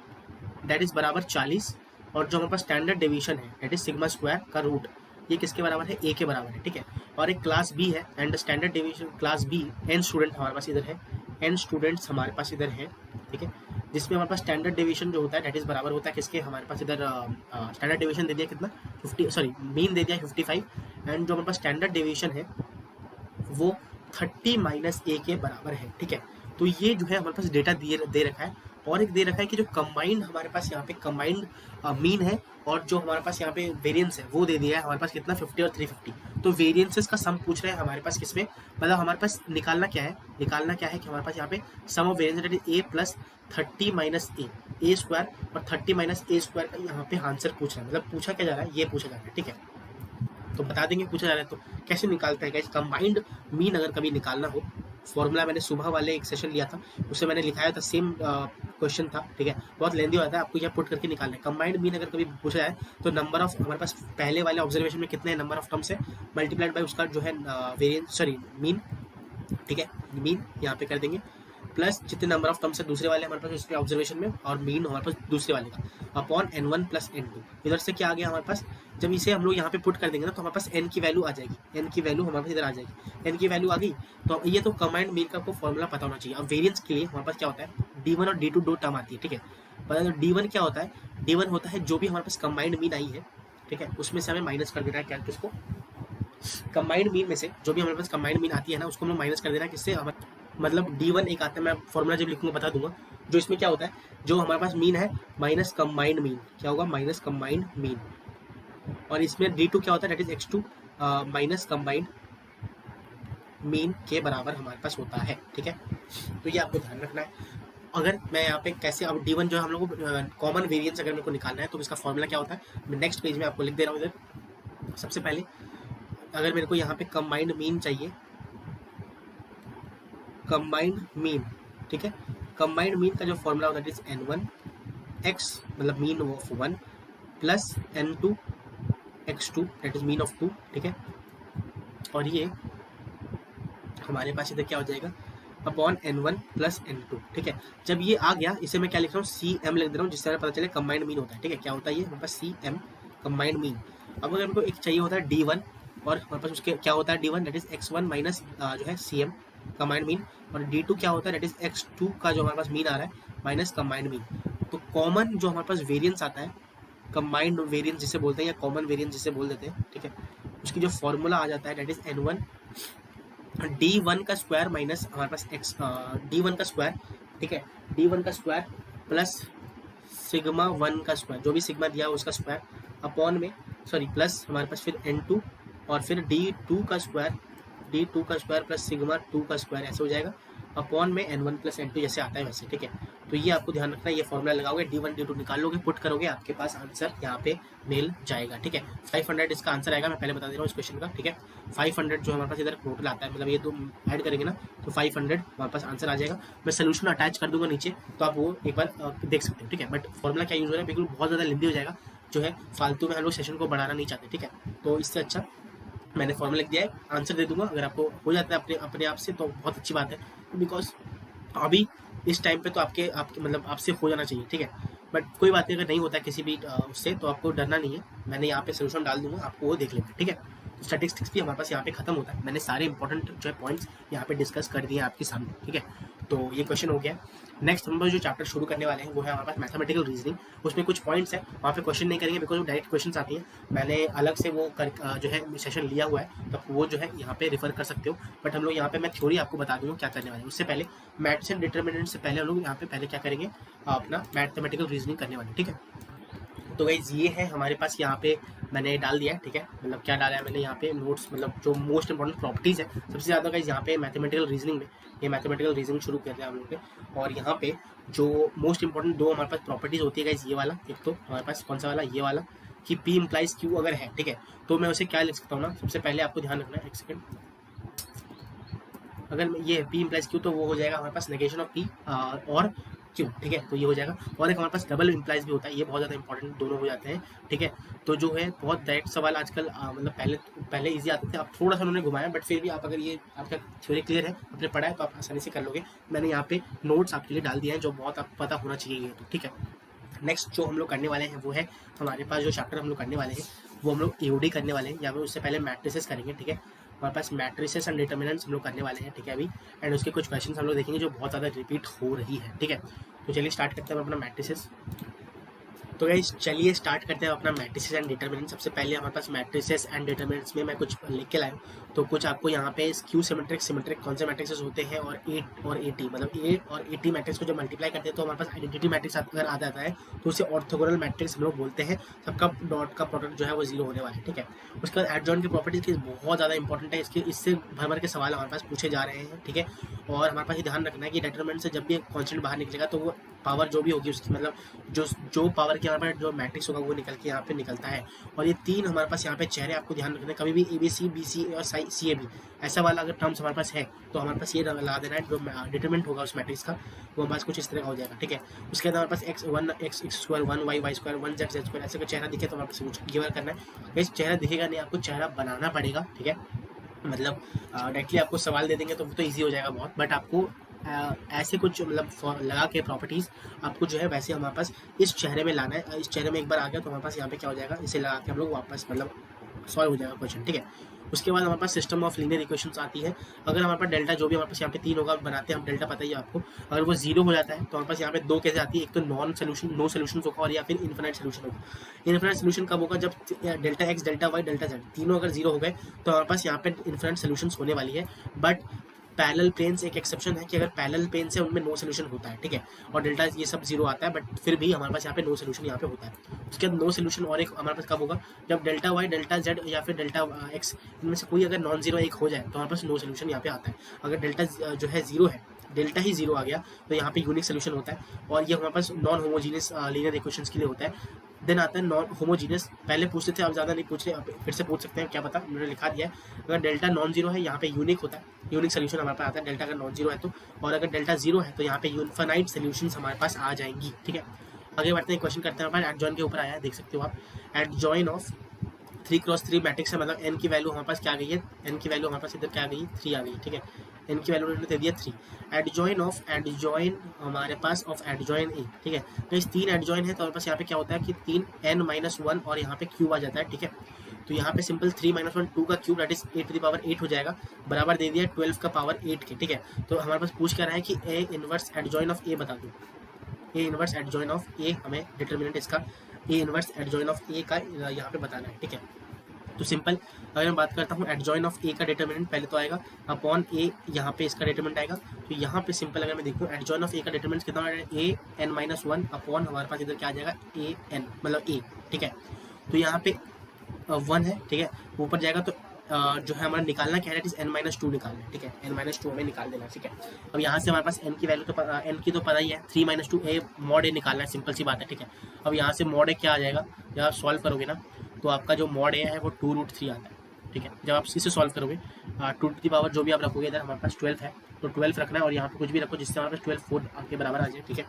दैट इज बराबर 40, और जो हमारे पास स्टैंडर्ड डिवीजन है दैट इज सिग्मा स्क्वायर का रूट, ये किसके बराबर है, ए के बराबर है, ठीक है। और एक क्लास बी है and standard division class B, N student हमारे पास इधर है, एन स्टूडेंट्स हमारे पास इधर है, ठीक है, जिसमें हमारे पास स्टैंडर्ड डिवीजन जो होता है दैट इज बराबर होता है किसके, हमारे पास इधर स्टैंडर्ड डिवीजन दे दिया कितना 50, सॉरी मीन दे दिया 55, एंड जो हमारे पास स्टैंडर्ड डिवीजन है वो 30 माइनस ए के बराबर है, ठीक है। तो ये जो है हमारे पास डेटा दे रखा है, और एक दे रखा है कि जो कंबाइंड हमारे पास यहाँ पे कंबाइंड मीन है और जो हमारे पास यहाँ पे वेरिएंस है वो दे दिया है हमारे पास कितना 50 और 350। तो वेरिएंसेस का सम पूछ रहे हैं हमारे पास किसमें, मतलब हमारे पास निकालना क्या है कि हमारे पास यहाँ पे sum of variance A plus 30 minus A square और 30 माइनस ए स्क्वायर का यहाँ पे आंसर पूछ रहा है, मतलब पूछा क्या जा रहा है, ये पूछा जा रहा है, ठीक है। तो बता देंगे पूछा जा रहा है तो कैसे निकालते हैं गाइस कंबाइंड मीन। अगर कभी निकालना हो, फॉर्मूला मैंने सुबह वाले एक सेशन लिया था उससे मैंने लिखाया था, सेम क्वेश्चन था, ठीक है, बहुत लेंदी होता है, आपको यहाँ पुट करके निकालना है। कंबाइंड मीन अगर कभी पूछा जाए तो नंबर ऑफ हमारे पास पहले वाले ऑब्जर्वेशन में कितने नंबर ऑफ टर्म्स है मल्टीप्लाइड बाय उसका जो है वेरिएंस, सॉरी मीन, ठीक है, मीन यहाँ पे कर देंगे प्लस जितने नंबर ऑफ टर्म्स है दूसरे वाले हमारे पास उसके ऑब्जर्वेशन में, और मीन हमारे पास दूसरे वाले का अपॉन n1 प्लस n2। इधर से क्या आ गया हमारे पास, जब इसे हम लोग यहाँ पे पुट कर देंगे ना तो हमारे पास n की वैल्यू आ जाएगी, n की वैल्यू हमारे पास इधर आ जाएगी, n की वैल्यू आ गई। तो ये तो कंबाइंड मीन का आपको फॉर्मूला पता होना चाहिए। अब वेरिएंस के लिए हमारे पास क्या होता है d1 और d2 दो टर्म आती है, ठीक है। पता है d1 क्या होता है, d1 होता है जो भी हमारे पास कंबाइंड मीन आई है, ठीक है, उसमें से हमें माइनस कर देना है क्या, किसको, कंबाइंड मीन में से जो भी हमारे पास कंबाइंड मीन आती है ना उसको हम माइनस कर देना है किससे, मतलब d1 एक आता है, मैं फॉर्मूला जब लिखूंगा बता दूंगा। जो इसमें क्या होता है, जो हमारे पास मीन है माइनस कंबाइंड मीन, क्या होगा माइनस कंबाइंड मीन, और इसमें d2 क्या होता है that is x2 minus combined mean के बराबर हमारे पास होता है, ठीक है। तो ये आपको ध्यान रखना है। अगर मैं यहाँ पे कैसे, अब d1 जो है हम लोग को कॉमन वेरिएंस अगर मेरे को निकालना है तो इसका फॉर्मूला क्या होता है, मैं नेक्स्ट पेज में आपको लिख दे रहा हूँ इधर। सबसे पहले अगर मेरे को यहाँ पे कंबाइंड मीन चाहिए, कंबाइंड मीन, ठीक है, कंबाइंड मीन का जो फॉर्मूला होता है इज n1 x मतलब mean of 1 plus n2 x2 that is mean of 2, ठीक है, और ये हमारे पास इधर क्या हो जाएगा अपॉन n1 प्लस n2, ठीक है। जब ये आ गया इसे मैं क्या लिख रहा हूँ cm लिख दे रहा हूँ जिससे हमें पता चले कंबाइंड मीन होता है, ठीक है। क्या होता है ये हमारे पास cm कंबाइंड मीन। अब अगर हमको एक चाहिए होता है d1 और हमारे पास उसके क्या होता है d1 that is x1 minus जो है cm कंबाइंड मीन, और d2 क्या होता है दैट इज x2 का जो हमारे पास मीन आ रहा है माइनस कंबाइंड मीन। तो कॉमन जो हमारे पास वेरिएंस आता है, कंबाइंड वेरिएंस जिसे बोलते हैं या कॉमन वेरिएंस जिसे बोल देते हैं, ठीक है, उसकी जो फॉर्मूला आ जाता है दैट इज n1 d1 का स्क्वायर माइनस हमारे पास x d1 का स्क्वायर, ठीक है, d1 का स्क्वायर प्लस सिग्मा 1 का स्क्वायर, जो भी सिग्मा दिया है उसका स्क्वायर अपॉन में, सॉरी प्लस हमारे पास फिर n2 और फिर d2 का स्क्वायर प्लस सिग्मा 2 का स्क्वायर, ऐसे हो जाएगा अपॉन में n1 प्लस n2 जैसे आता है वैसे, ठीक है। तो ये आपको ध्यान रखना है, ये फॉर्मूला लगाओगे d1 d2 निकाल लोगे, पुट करोगे, आपके पास आंसर यहाँ पे मिल जाएगा, ठीक है। 500 इसका आंसर आएगा, मैं पहले बता दे रहा हूँ इस क्वेश्चन का, ठीक है। 500 जो हमारे पास इधर टोटल आता है, मतलब ये दो ऐड करेंगे ना तो 500 हमारे पास आंसर आ जाएगा। मैं सोल्यूशन अटैच कर दूंगा नीचे तो आप वो एक बार देख सकते हो, ठीक है। बट फॉर्मूला क्या यूज हो रहा है बिल्कुल बहुत ज़्यादा लेंदी हो जाएगा, जो है फालतू में हम लोग सेशन को बढ़ाना नहीं चाहते, ठीक है। तो इससे अच्छा मैंने फॉर्मूला लिख दिया है, आंसर दे दूंगा। अगर आपको हो जाता है अपने आप से तो बहुत अच्छी बात है, बिकॉज अभी इस टाइम पे तो आपके मतलब आपसे हो जाना चाहिए, ठीक है। बट कोई बात नहीं, अगर नहीं होता है किसी भी उससे तो आपको डरना नहीं है, मैंने यहाँ पे सोल्यूशन डाल दूंगा, आपको वो देख लेना, ठीक है। तो स्टैटिस्टिक्स भी हमारे पास यहाँ पे खत्म होता है, मैंने सारे इंपॉर्टेंट जो है पॉइंट्स यहाँ पे डिस्कस कर दिए आपके सामने, ठीक है। तो ये क्वेश्चन हो गया। नेक्स्ट हम लोग जो चैप्टर शुरू करने वाले हैं वो है हमारे पास मैथमेटिकल रीजनिंग। उसमें कुछ पॉइंट्स है, वहाँ पे क्वेश्चन नहीं करेंगे बिकॉज वो डायरेक्ट क्वेश्चन आती है, मैंने अलग से वो जो है सेशन लिया हुआ है, तो वो जो है यहाँ पे रिफर कर सकते हो। बट हम लोग यहाँ पे मैं थ्योरी आपको बता दूंगा क्या करने वाले हैं। उससे पहले मैथ्स एंड डिटरमिनेंट से पहले हम लोग यहाँ पे पहले क्या करेंगे, अपना मैथमेटिकल रीजनिंग करने वाले, ठीक है। तो गाइज ये है हमारे पास, यहाँ पे मैंने डाल दिया है, ठीक है। मतलब क्या डाला है मैंने यहाँ पे नोट्स, मतलब जो मोस्ट इंपॉर्टेंट प्रॉपर्टीज़ है सबसे ज़्यादा गाइज यहाँ पे मैथमेटिकल रीजनिंग में, ये मैथमेटिकल रीजनिंग शुरू करते हैं हम लोग पे। और यहाँ पे जो मोस्ट इंपॉर्टेंट दो हमारे पास प्रॉपर्टीज़ होती है गाइज, ये वाला एक तो हमारे पास कौन सा वाला, ये वाला कि P इम्प्लाइज Q अगर है, ठीक है, तो मैं उसे क्या लिख सकता हूँ ना, सबसे पहले आपको ध्यान रखना है, एक सेकेंड, अगर ये P इम्प्लाइज Q तो वो हो जाएगा हमारे पास नेगेशन ऑफ P और Q, ठीक है, तो ये हो जाएगा। और एक हमारे पास डबल इम्प्लाइज भी होता है, ये बहुत ज़्यादा इंपॉर्टेंट दोनों हो जाते हैं, ठीक है। तो जो है बहुत डायरेक्ट सवाल आजकल मतलब पहले इजी आते थे, अब थोड़ा सा उन्होंने घुमाया, बट फिर भी आप अगर ये आपका थ्योरी क्लियर है, आपने पढ़ा है, तो आप आसानी से कर लोगे। मैंने यहाँ पे नोट्स आपके लिए डाल दिए हैं जो बहुत आपको पता होना चाहिए, तो ठीक है। नेक्स्ट जो हम लोग करने वाले हैं वो है हमारे पास जो चैप्टर हम लोग करने वाले हैं वो हम लोग एओडी करने वाले हैं, या फिर उससे पहले मैट्रिसेस करेंगे, ठीक है। हमारे पास मैट्रिसेस एंड डिटर्मिनेंट्स हम लोग करने वाले हैं, ठीक है अभी। एंड उसके कुछ क्वेश्चंस हम लोग देखेंगे जो बहुत ज़्यादा रिपीट हो रही है, ठीक है। तो चलिए स्टार्ट करते हैं अपना मैट्रिसेस। तो गाइस चलिए स्टार्ट करते हैं अपना मैट्रिसेस एंड डिटर्मिनेंट। सबसे पहले हमारे पास मैट्रिसेस एंड डिटर्मिनेंट्स में मैं कुछ लिख के लाया हूँ, तो कुछ आपको यहाँ पे स्क्यू सिमेट्रिक कौन से मैट्रिक्स होते हैं, और 8 और 80, मतलब 8 और 80 मैट्रिक्स को जो मल्टीप्लाई करते हैं तो हमारे पास आइडेंटिटी मैट्रिक्स अगर आ जाता है तो उसे ऑर्थोगोनल मैट्रिक्स हम लोग बोलते हैं। सबका डॉट का प्रोडक्ट जो है वो 0 होने वाला है, ठीक है। उसके बाद एडजॉइंट की प्रॉपर्टीज की बहुत ज़्यादा इंपॉर्टेंट है, इससे भर के सवाल हमारे पास पूछे जा रहे हैं, ठीक है। और हमारे पास ये ध्यान रखना है कि डिटरमिनेंट से जब भी एक कॉन्स्टेंट बाहर निकलेगा तो वो पावर जो भी होगी उसकी, मतलब जो पावर के हमारे पास जो मैट्रिक्स होगा वो निकल के यहाँ पे निकलता है। और ये तीन हमारे पास यहाँ पे चेहरे आपको ध्यान रखना है, कभी भी ABC, BC और CA ऐसा वाला अगर टर्म्स हमारे पास है तो हमारे पास ये लगा देना है, जो डिटरमिनेंट होगा उस मैट्रिक्स का वो हमारे पास कुछ इस तरह का हो जाएगा, ठीक है। उसके बाद हमारे पास x square 1 y square 1 z square ऐसे का चेहरा दिखे तो हमारे पास गिवर करना है। इस चेहरा दिखेगा नहीं, आपको चेहरा बनाना पड़ेगा, ठीक है। मतलब डायरेक्टली आपको सवाल दे देंगे तो वो तो ईजी हो जाएगा बहुत, बट आपको ऐसे कुछ मतलब लगा के प्रॉपर्टीज़ आपको जो है वैसे हमारे पास इस चेहरे में लाना है। इस चेहरे में एक बार आ गया तो हमारे पास यहाँ पे क्या हो जाएगा, इसे लगा के हम लोग वापस मतलब सॉल्व हो जाएगा क्वेश्चन, ठीक है। उसके बाद हमारे पास सिस्टम ऑफ लीनियर इक्वेशंस आती है। अगर हमारे पास डेल्टा जो भी हमारे पास यहाँ पे 3 होगा बनाते हैं हम, डेल्टा पता ही है आपको, अगर वो 0 हो जाता है तो हमारे पास यहाँ पे 2 कैसे आती है, एक तो नो सोल्यूशन होगा और या फिर इन्फिनाइट सोल्यूशन होगा। इन्फिनाइट सोल्यूशन कब होगा, जब delta x delta y delta z तीनों अगर 0 हो गए तो हमारे पास यहाँ पे इन्फिनाइट सोल्यूशन होने वाली है। बट पैरेलल प्लेन्स एक एक्सेप्शन है कि अगर पैरेलल प्लेन से उनमें नो सोल्यूशन होता है, ठीक है, और डेल्टा ये सब 0 आता है, बट फिर भी हमारे पास यहाँ पे नो सोल्यूशन यहाँ पे होता है। उसके बाद नो सोल्यूशन और एक हमारे पास कब होगा, जब डेल्टा y डेल्टा z या फिर डेल्टा x इनमें से कोई अगर नॉन जीरो एक हो जाए तो हमारे पास नो सोल्यूशन यहाँ पे आता है। अगर डेल्टा जो है 0 है, डेल्टा ही 0 आ गया तो यहाँ पे यूनिक सोल्यूशन होता है, और ये हमारे पास नॉन होमोजीनियस लीनियर इक्वेशंस के लिए होता है। देन आता है नॉन होमोजीनियस, पहले पूछते थे अब ज़्यादा नहीं पूछ रहे, अब फिर से पूछ सकते हैं, क्या पता, मैंने लिखा दिया है। अगर डेल्टा नॉन जीरो है यहाँ पे यूनिक होता है, यूनिक सोल्यूशन हमारे पास आता है डेल्टा अगर नॉन जीरो है तो, और अगर डेल्टा 0 है तो यहाँ पे इनफाइनाइट सोल्यूशंस हमारे पास आ जाएंगी, ठीक है। आगे बढ़ते हैं, क्वेश्चन करते हैं हमारे एडजॉइन के ऊपर आया है, देख सकते हो आप। एडजॉइन ऑफ 3x3 मैट्रिक्स है, मतलब n की वैल्यू हमारे पास क्या आ गई है, n की वैल्यू हमारे पास इधर क्या आ गई है, 3 आ गई, ठीक है। n की वैल्यू उन्होंने दे दिया 3। एडजॉइन हमारे पास ऑफ एडजॉइन ए, ठीक है। तो इस 3 एडजॉइन है तो हमारे पास यहाँ पे क्या होता है कि 3n-1 और यहाँ पे क्यूब आ जाता है, ठीक है। तो यहाँ पे सिंपल 3-1 2 का क्यूब दैट इज 8 हो जाएगा, बराबर दे दिया 12 का पावर 8 के, ठीक है। तो हमारे पास पूछ कर रहा है कि ए इनवर्स एडजॉइन ऑफ ए बता दो, ए इनवर्स एडजॉइन ऑफ ए हमें डिटर्मिनेंट इसका ए इनवर्स एडजॉइन ऑफ ए का यहाँ पे बताना है, ठीक है। तो सिंपल अगर मैं बात करता हूँ एडजॉइन ऑफ ए का डिटर्मिनेंट पहले तो आएगा अपॉन ए, यहाँ पे इसका डिटर्मिनेंट आएगा। तो यहाँ पे सिंपल अगर मैं देखूँ एडजॉइन ऑफ ए का डिटर्मिनेंट कितना है, an-1 अपॉन हमारे पास इधर क्या आ जाएगा an, मतलब ए, ठीक है। तो यहाँ पे 1 है, ठीक है, ऊपर जाएगा तो जो है हमारा निकालना क्या है, n-2 निकालना है, ठीक है, n-2 हमें निकाल देना है, ठीक है। अब यहाँ से हमारे पास n की वैल्यू तो n की तो पता ही है, 3-2 a मॉड ए निकालना है, सिंपल सी बात है, ठीक है। अब यहाँ से मॉड ए क्या आ जाएगा, जब आप सॉल्व करोगे ना तो आपका जो मॉड ए है वो 2√3 आता है, ठीक है। जब आप इसे सॉल्व करोगे 2 की पावर जो भी आप रखोगे, इधर हमारे पास 12 है तो 12 रखना है, और यहाँ पे कुछ भी रखो जिससे हमारे पास 12 4 के बराबर आ जाए, ठीक है।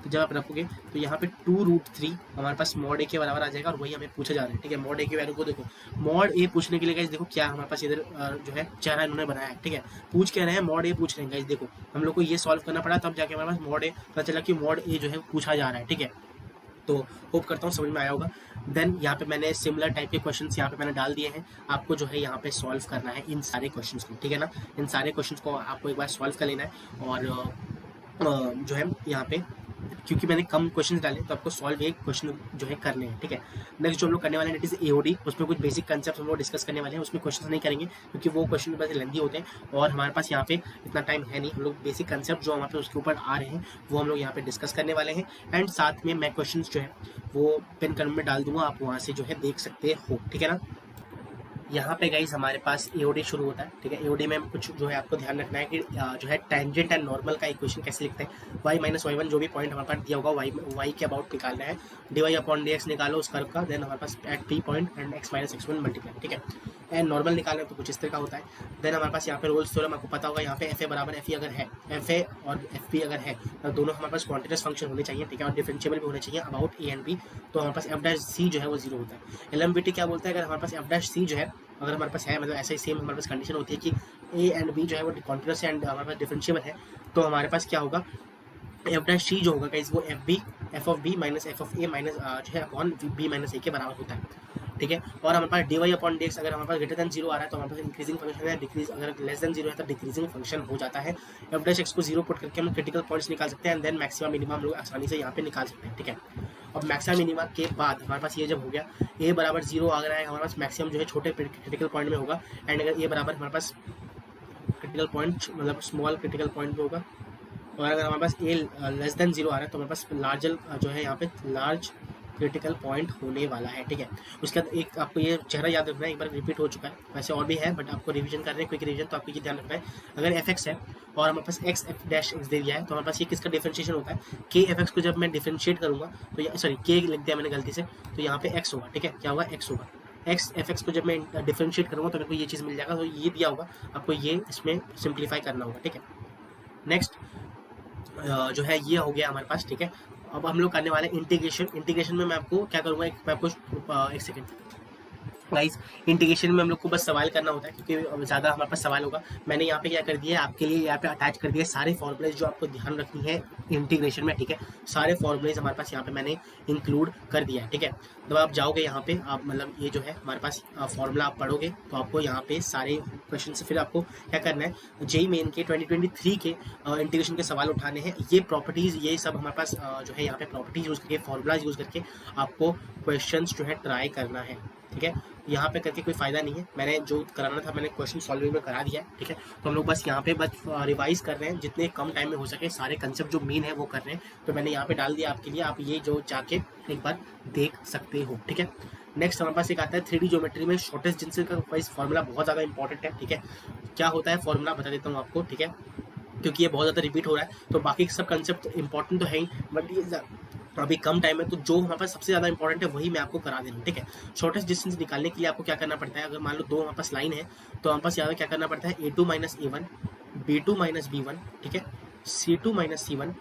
तो जब आप रखोगे तो यहाँ पे 2√3 हमारे पास मॉड ए के बराबर आ जाएगा, और वही हमें पूछा जा रहा है, ठीक है। मॉड ए की वैल्यू को देखो, मॉड ए पूछने के लिए गाइस देखो क्या हमारे पास इधर जो है चेहरा इन्होंने बनाया है, ठीक है। पूछ कह रहे हैं मॉड ए पूछ रहे हैं गाइस, देखो हम लोग को ये सॉल्व करना पड़ा तब जाके हमारे पास मॉड ए पता चला कि मॉड ए जो है पूछा जा रहा है, ठीक है। तो होप करता हूँ समझ में आया होगा। देन यहाँ पे मैंने सिमिलर टाइप के क्वेश्चंस यहाँ पे मैंने डाल दिए हैं, आपको जो है यहाँ पे सॉल्व करना है इन सारे क्वेश्चंस को, ठीक है ना। इन सारे क्वेश्चंस को आपको एक बार सॉल्व कर लेना है, और जो है यहाँ पे क्योंकि मैंने कम क्वेश्चन डाले तो आपको सॉल्व एक क्वेश्चन जो है करने हैं, ठीक है। नेक्स्ट जो हम लोग करने वाले हैं इट इज एओडी, उसमें कुछ बेसिक कंसेप्ट हम लोग डिस्कस करने वाले हैं, उसमें क्वेश्चन नहीं करेंगे क्योंकि वो क्वेश्चन बस लेंदी होते हैं और हमारे पास यहाँ पे इतना टाइम है नहीं। हम लोग बेसिक कंसेप्ट जो हमारे पास उसके ऊपर आ रहे हैं वो हम लोग यहाँ पे डिस्कस करने वाले हैं। एंड साथ में मैं क्वेश्चन जो है वो पिन कमेंट में डाल दूंगा, आप वहाँ से जो है देख सकते हो, ठीक है ना। यहाँ पे गाइस हमारे पास एओडी शुरू होता है, ठीक है। एओडी में कुछ जो है आपको ध्यान रखना है कि जो है टेंजेंट एंड नॉर्मल का इक्वेशन कैसे लिखते हैं। y माइनस y1 जो भी पॉइंट हमारे पास दिया होगा y के अबाउट निकालना है, dy अपॉन dx निकालो उस कर्व का, देन हमारे पास at p point and x minus x1 multiply, ठीक है। एंड नॉर्मल निकालना है तो कुछ इस तरह का होता है। देन हमारे पास यहाँ पे रोल्स थ्योरम आपको पता होगा, यहाँ पे fa बराबर fe अगर है, fa और fp अगर है तो दोनों हमारे पास क्वांटिटस फंक्शन होने चाहिए, ठीक है, और डिफरेंशिएबल भी होने चाहिए अबाउट a एंड b, तो हमारे पास f डैश c जो है वो 0 होता है। LMVT क्या बोलता है, अगर हमारे पास f डैश c जो है अगर हमारे पास है, मतलब ऐसा ही सेम हमारे पास कंडीशन होती है कि a एंड b जो है वो कॉन्टिन्यूस एंड हमारे पास डिफरेंशिएबल है, तो हमारे पास क्या होगा, एफ डैश सी जो होगा गाइस वो F of B minus F of A minus जो है अपॉन बी माइनस ए के बराबर होता है, ठीक है। और हमारे पास D Y upon D X अगर हमारे पास ग्रेटर देन 0 आ रहा है तो हमारे पास इंक्रीजिंग फंक्शन है, डिक्रीज अगर लेस देन 0 है तो डिक्रीजिंग फंक्शन हो जाता है। एफ डैश एक्स को 0 पुट करके हम क्रिटिकल पॉइंट्स निकाल सकते हैं एंड देन मैक्सिमम मिनिमम हम लोग आसानी से यहाँ पे निकाल सकते हैं, ठीक है। अब मैक्सिमम मिनिमा के बाद हमारे पास ये जब हो गया ए बराबर 0 आ रहा है, हमारे पास मैक्सिमम जो है छोटे क्रिटिकल पॉइंट में होगा, एंड अगर ए बराबर हमारे पास क्रिटिकल पॉइंट मतलब स्मॉल क्रिटिकल पॉइंट में होगा, और अगर हमारे पास ए लेस देन 0 आ रहा है तो हमारे पास लार्जर जो है यहाँ पे लार्ज क्रिटिकल पॉइंट होने वाला है, ठीक है। उसके बाद एक आपको ये चेहरा याद रखना है, एक बार रिपीट हो चुका है, वैसे और भी है बट आपको रिवीजन कर रहे हैं, क्विक रिवीजन, तो आपको ये ध्यान रखना है अगर एफ एक्स है और हमारे पास एक्स एफ डैश एक्स दे दिया है तो हमारे पास ये किसका डिफरेंशिएशन होता है, के एफ एक्स को जब मैं डिफरेंशिएट करूँगा तो सॉरी के लिख दिया मैंने गलती से, तो यहाँ पे एक्स होगा, ठीक है, क्या होगा एक्स होगा, एक्स एफ एक्स को जब मैं डिफरेंशिएट करूँगा तो मेरे को ये चीज़ मिल जाएगा, तो ये दिया होगा आपको, ये इसमें सिंप्लीफाई करना होगा, ठीक है। नेक्स्ट जो है ये हो गया हमारे पास, ठीक है। अब हम लोग करने वाले इंटीग्रेशन। इंटीग्रेशन में मैं आपको क्या करूँगा, मैं आपको एक सेकेंड गाइस, इंटीग्रेशन में हम लोग को बस सवाल करना होता है क्योंकि ज़्यादा हमारे पास सवाल होगा। मैंने यहाँ पे क्या कर दिया है आपके लिए, यहाँ पे अटैच कर दिया सारे फॉर्मूलेज जो आपको ध्यान रखनी है इंटीग्रेशन में, ठीक है। सारे फॉर्मूलेज हमारे पास यहाँ पे मैंने इंक्लूड कर दिया है, ठीक है। जब आप जाओगे यहाँ पे आप मतलब ये जो है हमारे पास फॉर्मूला आप पढ़ोगे तो आपको यहाँ पे सारे क्वेश्चन से फिर आपको क्या करना है, जेईई मेन के 2023 के इंटीग्रेशन के सवाल उठाने हैं। ये प्रॉपर्टीज़ ये सब हमारे पास जो है यहाँ पे प्रॉपर्टीज यूज़ करके फॉर्मूलाज यूज़ करके आपको क्वेश्चन जो है ट्राई करना है, ठीक है। यहाँ पे करके कोई फायदा नहीं है, मैंने जो कराना था मैंने क्वेश्चन सॉल्विंग में करा दिया है, ठीक है। तो हम लोग बस यहाँ पे बस रिवाइज कर रहे हैं, जितने कम टाइम में हो सके सारे कंसेप्ट जो मेन है वो कर रहे हैं, तो मैंने यहाँ पे डाल दिया आपके लिए, आप ये जो जाके एक बार देख सकते हो, ठीक है। नेक्स्ट हमारे पास एक आता है 3D ज्योमेट्री में शॉर्टेस्ट डिस्टेंस का वाइज फॉर्मूला, बहुत ज़्यादा इंपॉर्टेंट है, ठीक है। क्या होता है फॉर्मूला बता देता हूँ आपको, ठीक है, क्योंकि ये बहुत ज़्यादा रिपीट हो रहा है, तो बाकी सब कंसेप्ट इंपॉर्टेंट तो है ही बट ये अभी कम टाइम है तो जो हमारे पास सबसे ज़्यादा इंपॉर्टेंट है वही मैं आपको करा दे रहा हूँ, ठीक है। शॉर्टेस्ट डिस्टेंस निकालने के लिए आपको क्या करना पड़ता है, अगर मान लो दो हमारे पास लाइन है तो हमारे पास यहाँ क्या करना पड़ता है, A2 minus A1, B2 minus B1, ठीक है, C2 minus C1,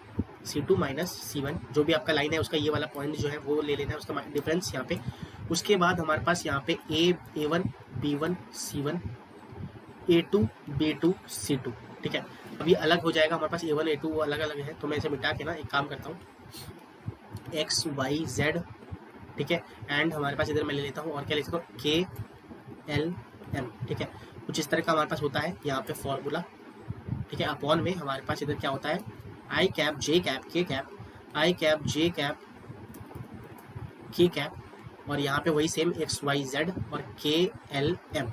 C2 minus C1, जो भी आपका लाइन है उसका ये वाला पॉइंट जो है वो ले लेना है, उसका डिफरेंस यहाँ पे। उसके बाद हमारे पास यहाँ पे A1 B1 C1 A2 B2 C2, ठीक है। अब ये अलग हो जाएगा, हमारे पास A1 A2 अलग अलग है, तो मैं इसे मिटा के ना एक काम करता हूँ, एक्स वाई जेड, ठीक है, एंड हमारे पास इधर मैं ले लेता हूँ और क्या ले सकता हूँ KLM, ठीक है। कुछ इस तरह का हमारे पास होता है यहाँ पे फॉर्मूला, ठीक है। अपॉन में हमारे पास इधर क्या होता है आई cap J cap K cap, आई cap J cap K cap, और यहाँ पे वही सेम एक्स वाई जेड और KLM,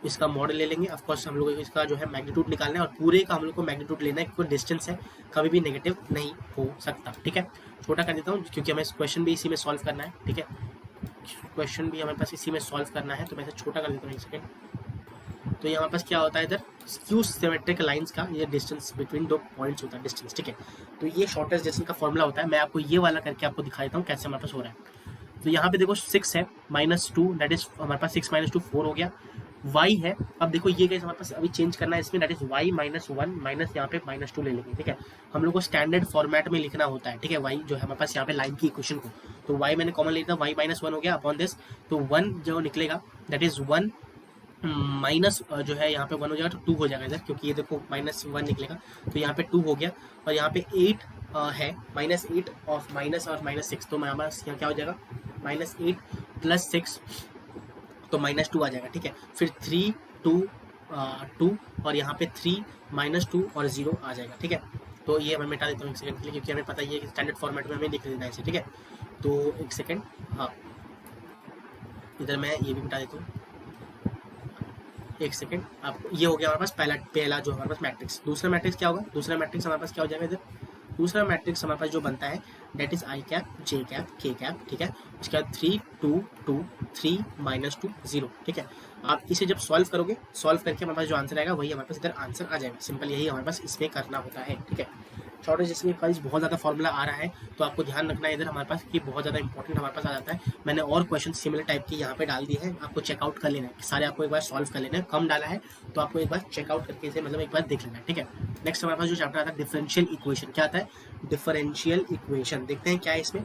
इसका मॉडल ले लेंगे। ऑफकोर्स हम लोग इसका जो है मैग्नीट्यूड निकालना है और पूरे का हम लोग को मैग्नीट्यूड लेना है क्योंकि डिस्टेंस है, कभी भी नेगेटिव नहीं हो सकता, ठीक है। छोटा कर देता हूँ क्योंकि हमें क्वेश्चन भी इसी में सॉल्व करना है, ठीक है, क्वेश्चन भी हमारे पास इसी में सॉल्व करना है, तो मैं इसे छोटा कर देता हूँ एक सेकेंड। तो ये हमारे पास क्या होता है, इधर स्क्यू सिमेट्रिक लाइंस का ये डिस्टेंस बिटवीन दो पॉइंट्स होता है डिस्टेंस, ठीक है। तो ये शॉर्टेस्ट डिस्टेंस का फॉर्मूला होता है, मैं आपको ये वाला करके आपको दिखा देता हूँ कैसे हमारे पास हो रहा है। तो यहाँ पे देखो 6 है -2, दैट इज हमारे पास 6 - 2 4 हो गया, y है। अब देखो ये कैसे हमारे पास अभी चेंज करना है इसमें, दैट इज y -1 माइनस यहाँ पे -2 ले लेंगे, ठीक है। हम लोग को स्टैंडर्ड फॉर्मेट में लिखना होता है, ठीक है। y जो है हमारे पास यहाँ पे लाइन की इक्वेशन को, तो y मैंने कॉमन ले लिया, y -1 हो गया अपॉन दिस, तो 1 जो निकलेगा दैट इज 1 माइनस जो है यहाँ पे 1 हो जाएगा तो 2 हो जाएगा इधर, क्योंकि ये देखो -1 निकलेगा, तो यहाँ पे 2 हो गया, और यहाँ पे 8 है, -8 और -6, तो हमारे पास यहाँ क्या हो जाएगा -8 + 6, तो -2 आ जाएगा, ठीक है। फिर 3 2 2 और यहाँ पे 3 -2 और 0 आ जाएगा, ठीक है। तो ये मैं मिटा देता हूँ 1 सेकंड के लिए, क्योंकि हमें पता ही है कि स्टैंडर्ड फॉर्मेट में हमें लिख देना है इसे, ठीक है। तो 1 सेकंड, हाँ इधर मैं ये भी मिटा देता हूँ, 1 सेकंड। आप ये हो गया हमारे पास पहला जो हमारे पास मैट्रिक्स। दूसरा मैट्रिक्स क्या होगा? दूसरा मैट्रिक्स हमारे पास क्या हो जाएगा इधर? दूसरा मैट्रिक्स हमारे पास जो बनता है that is I cap J cap K cap, ठीक है। उसके बाद 3 2 2 3 -2 0, ठीक है। आप इसे जब सॉल्व करोगे, सॉल्व करके हमारे पास जो आंसर आएगा वही हमारे पास इधर आंसर आ जाएगा। सिंपल यही हमारे पास इसमें करना होता है, ठीक है। शॉर्टेज जिसमें प्राइस बहुत ज़्यादा फॉर्मूला आ रहा है, तो आपको ध्यान रखना है इधर हमारे पास कि बहुत ज़्यादा इंपॉर्टेंट हमारे पास आ जाता है। मैंने और क्वेश्चन सिमिलर टाइप के यहाँ पे डाल दिए हैं, आपको चेकआउट कर लेना है, सारे आपको एक बार सॉल्व कर लेना है। कम डाला है तो आपको एक बार चेकआउट करके इसे मतलब एक बार देख लेना है, ठीक है। नेक्स्ट हमारे पास जो चैप्टर आता है डिफरेंशियल इक्वेशन, क्या आता है? Differential equation. देखते हैं क्या है इसमें।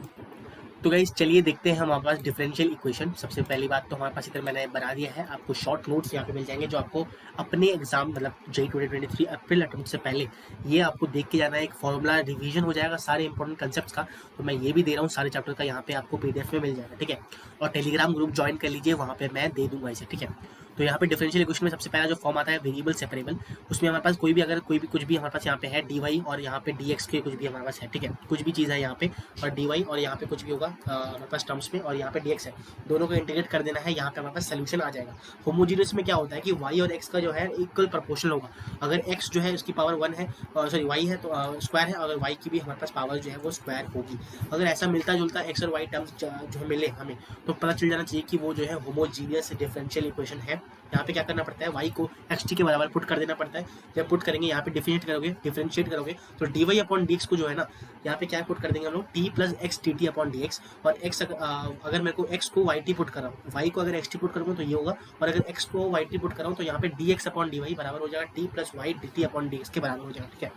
तो गाइस चलिए देखते हैं हमारे पास डिफरेंशियल इक्वेशन। सबसे पहली बात तो हमारे पास इधर मैंने बना दिया है, आपको शॉर्ट नोट्स यहाँ पे मिल जाएंगे जो आपको अपने एग्जाम मतलब JEE 2023 अप्रैल अटेम्प्ट से पहले ये आपको देख के जाना है। एक फॉर्मूला रिवीजन हो जाएगा सारे इंपॉर्टेंट कंसेप्ट्स का। तो मैं ये भी दे रहा हूँ सारे चैप्टर का, यहाँ पे आपको PDF में मिल जाएगा, ठीक है। और टेलीग्राम ग्रुप ज्वाइन कर लीजिए, वहाँ पे मैं दे दूंगा इसे, ठीक है। तो यहाँ पे डिफरेंशियल इक्वेशन में सबसे पहला जो फॉर्म आता है वेरिएबल सेपरेबल, उसमें हमारे पास कोई भी अगर कोई भी कुछ भी हमारे पास यहाँ पे है dy और यहाँ पे dx के कुछ भी हमारे पास है, ठीक है। कुछ भी चीज़ है यहाँ पे और dy और यहाँ पे कुछ भी होगा हमारे पास टर्म्स में और यहाँ पे dx है, दोनों को इंटीग्रेट कर देना है, यहाँ पे हमारे पास सोल्यूशन आ जाएगा। होमोजीनियस में क्या होता है कि y और x का जो है इक्वल प्रोपोर्शनल होगा। अगर x जो है उसकी पावर 1 है, सॉरी y है तो स्क्वायर है, अगर y की भी हमारे पास पावर जो है वो स्क्वायर होगी। अगर ऐसा मिलता जुलता x और y टर्म्स जो है मिले हमें, तो पता चल जाना चाहिए कि वो जो है होमोजीनियस डिफरेंशियल इक्वेशन है। यहाँ पे क्या करना पड़ता है, y को xt के बराबर पुट कर देना पड़ता है। जब पुट करेंगे यहाँ पे डिफरेंशिएट करोगे तो dy अपॉन dx को जो है ना, यहाँ पे क्या पुट कर देंगे हम लोग t plus x dt upon dx। और x अगर मेरे को x को yt पुट कर रहा हूँ, y को अगर xt पुट करूँगा तो ये होगा, और अगर x को yt पुट कर रहा हूँ तो यहाँ पे dx अपॉन dy बराबर हो जाएगा t plus y dt upon dx के बराबर हो जाएगा, ठीक है।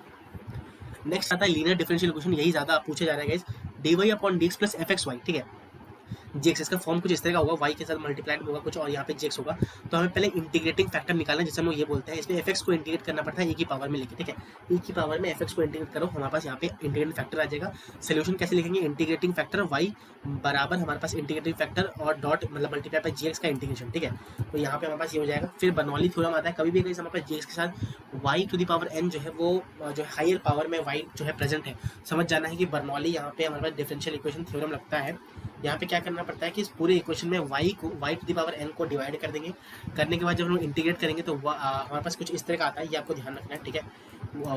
नेक्स्ट आता है लीनियर डिफरेंशियल इक्वेशन, यही ज्यादा पूछे जा रहा है guys. dy upon dx plus fxy, ठीक है। जेक्स इसका फॉर्म कुछ इस तरह का होगा, y के साथ मल्टीप्लाइड होगा कुछ और यहाँ पे जेक्स होगा। तो हमें पहले इंटीग्रेटिंग फैक्टर निकालना है, जिसे हम लोग ये बोलते हैं। इसमें fx को इंटीग्रेट करना पड़ता है e की पावर में लेके, ठीक है। e की पावर में fx को इंटीग्रेट करो, हमारे पास यहाँ पे इंटीग्रेटिंग फैक्टर आ जाएगा। सोल्यूशन कैसे लिखेंगे? इंटीग्रेटिंग फैक्टर y बराबर हमारे पास इंटीग्रेटिंग फैक्टर और डॉट मतलब मल्टीप्लाई बाय जेक्स का इंटीग्रेशन, ठीक है। तो यहाँ पे हमारे पास ये हो जाएगा। फिर बर्नौली थ्योरम आता है, कभी भी हमारे पास जेक्स के साथ y to the power n जो है वो जो हायर पावर में y जो है प्रेजेंट है, समझ जाना है कि बर्नौली यहाँ पे हमारे पास डिफरेंशियल इक्वेशन थ्योरम लगता है। यहाँ पे क्या करना पड़ता है कि इस पूरे इक्वेशन में y to the power n को डिवाइड कर देंगे। करने के बाद जब हम लोग इंटीग्रेट करेंगे तो हमारे पास कुछ इस तरह का आता है, ये आपको ध्यान रखना है, ठीक है। 1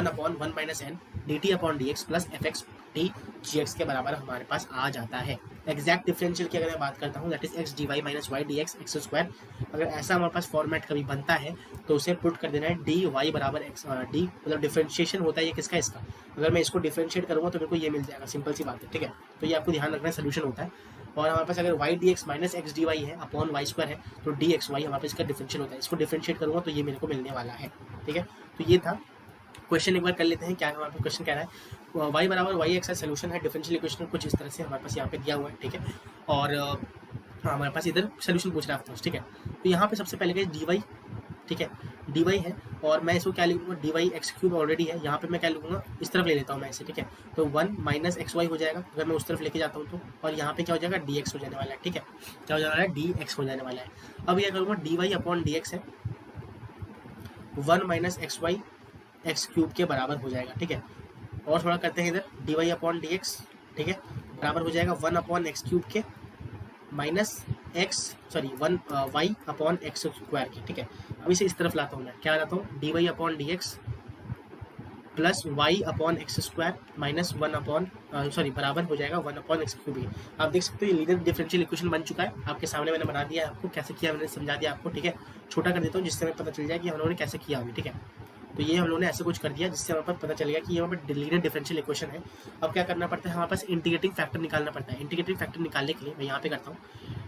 upon 1 minus n dt upon dx plus fx t gx के बराबर हमारे पास आ जाता है। एग्जैक्ट डिफरेंशियल की अगर मैं बात करता हूँ, that is x dy minus y dx x square. अगर ऐसा हमारे पास फॉर्मेट कभी बनता है तो उसे पुट कर देना है dy बराबर x d, मतलब डिफरेंशिएशन होता है ये किसका? इसका। अगर मैं इसको डिफरेंशिएट करूँगा तो मेरे को ये मिल जाएगा, सिंपल सी बात है, ठीक है। तो ये आपको ध्यान रखना है, सोल्यूशन होता है। और हमारे पास अगर y dx minus x dy है अपॉन y स्क्वायर है तो dxy हमारे पास इसका डिफरेंशियल होता है। इसको डिफरेंशिएट करूँगा तो ये मेरे को मिलने वाला है, ठीक है। तो ये था क्वेश्चन, एक बार कर लेते हैं क्या हमारे पास क्वेश्चन कह रहा है। y बराबर y एक्स का सोल्यूशन है डिफरेंशियल इक्वेशन कुछ इस तरह से हमारे पास यहाँ पे दिया हुआ है, ठीक है। और हमारे पास इधर सोल्यूशन पूछ रहा है, ठीक है। तो यहाँ पे सबसे पहले dy, ठीक है, dy है और मैं इसको क्या लिखूंगा, dy एक्स क्यूब ऑलरेडी है, यहाँ पे मैं क्या लिखूंगा, इस तरफ ले लेता हूँ मैं इसे, ठीक है। तो 1 माइनस एक्स वाई हो जाएगा अगर मैं उस तरफ लेके जाता हूँ तो, और यहाँ पे क्या हो जाएगा, dx हो जाने वाला है, ठीक है। क्या हो जाने वाला है, dx हो जाने वाला है। अब यह करूँगा dy अपॉन dx है 1 minus X Y X cube के बराबर हो जाएगा, ठीक है। और थोड़ा करते हैं इधर dy अपॉन dx, ठीक है, बराबर हो जाएगा 1 अपॉन एक्स क्यूब के minus one Y upon X square के, ठीक है। अब इसे इस तरफ लाता हूँ मैं, क्या लाता हूँ, dy upon dx plus Y upon X square minus 1 upon बराबर हो जाएगा 1 अपॉन एक्स क्यूब। आप देख सकते हो ये लीनियर डिफरेंशियल इक्वेशन बन चुका है, आपके सामने मैंने बना दिया है। आपको कैसे किया मैंने समझा दिया आपको, ठीक है। छोटा कर देता हूँ जिससे हमें पता चल जाए कि हम लोगों ने कैसे किया होगा, ठीक है। तो ये हम लोगों ने ऐसे कुछ कर दिया जिससे हमारे पास पता चल गया कि ये हमारे पास लीनियर डिफरेंशियल इक्वेशन है। अब क्या करना पड़ता है, हमारे पास इंटीग्रेटिंग फैक्टर निकालना पड़ता है। इंटीग्रेटिंग फैक्टर निकालने के लिए मैं यहाँ पे करता हूँ,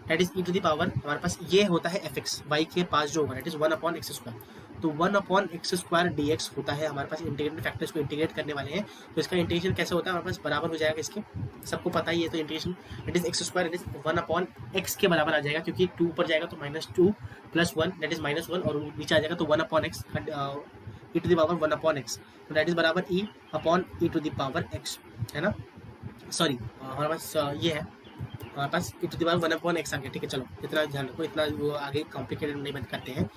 that is E to the power हमारे पास ये होता है एफ एक्स, वाई के पास जो होगा that is 1 upon X square. तो 1 upon X square D x होता है हमारे पास इंटीग्रेटिंग फैक्टर्स को इंटीग्रेट करने वाले हैं। तो इसका इंटीग्रेशन कैसे होता है, हमारे पास बराबर हो जाएगा इसके, सबको पता ही है। तो integration that is x square that is 1 upon x के बराबर आ जाएगा, क्योंकि 2 ऊपर जाएगा तो -2 प्लस 1 दैट इज -1 और नीचे आ जाएगा तो 1 upon X e to the power 1 upon X. तो दैट इज बराबर e upon e to the power x, है ना। सॉरी हमारे पास ये है, हमारे पास e to the power 1 upon X आ गया, ठीक है। चलो इतना ध्यान रखो, इतना वो आगे कॉम्प्लिकेटेड नहीं बन करते हैं।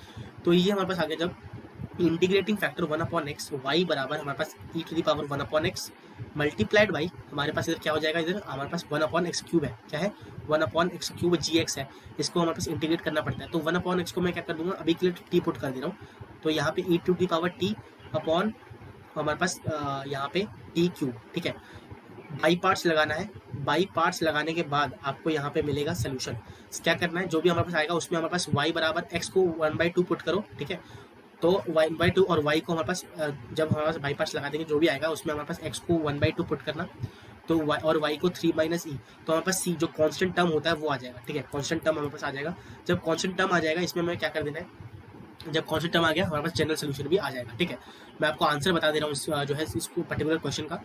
तो ये हमारे पास आ गया जब इंटीग्रेटिंग फैक्टर 1/x, y बराबर हमारे पास e⁻ 1/x मल्टीप्लाइड बाई हमारे पास इधर क्या हो जाएगा, इधर हमारे पास 1/x³ है, क्या है 1/x³ gx है, इसको हमारे पास इंटीग्रेट करना पड़ता है। तो 1/x को मैं क्या कर दूंगा, अभी के लिए t पुट कर दे रहा हूँ, तो यहाँ पे e⁻t अपॉन हमारे पास यहाँ पे t³, ठीक है। बाई पार्ट्स लगाना है, बाई पार्ट्स लगाने के बाद आपको यहाँ पे मिलेगा सोल्यूशन। क्या करना है, जो भी हमारे पास आएगा उसमें हमारे पास y बराबर x को 1/2 पुट करो, ठीक है। तो 1/2 और y को हमारे पास जब हमारे पास बाई पार्ट्स लगा देंगे जो भी आएगा उसमें हमारे पास x को 1/2 पुट करना, तो y और y को 3 - e, तो हमारे पास c जो कांस्टेंट टर्म होता है वो आ जाएगा, ठीक है। कांस्टेंट टर्म हमारे पास आ जाएगा। जब कांस्टेंट टर्म आ जाएगा इसमें हमें क्या कर देना है, जब कांस्टेंट टर्म आ गया हमारे पास जनरल सोल्यूशन भी आ जाएगा, ठीक है। मैं आपको आंसर बता दे रहा हूँ जो है इसको पर्टिकुलर क्वेश्चन का।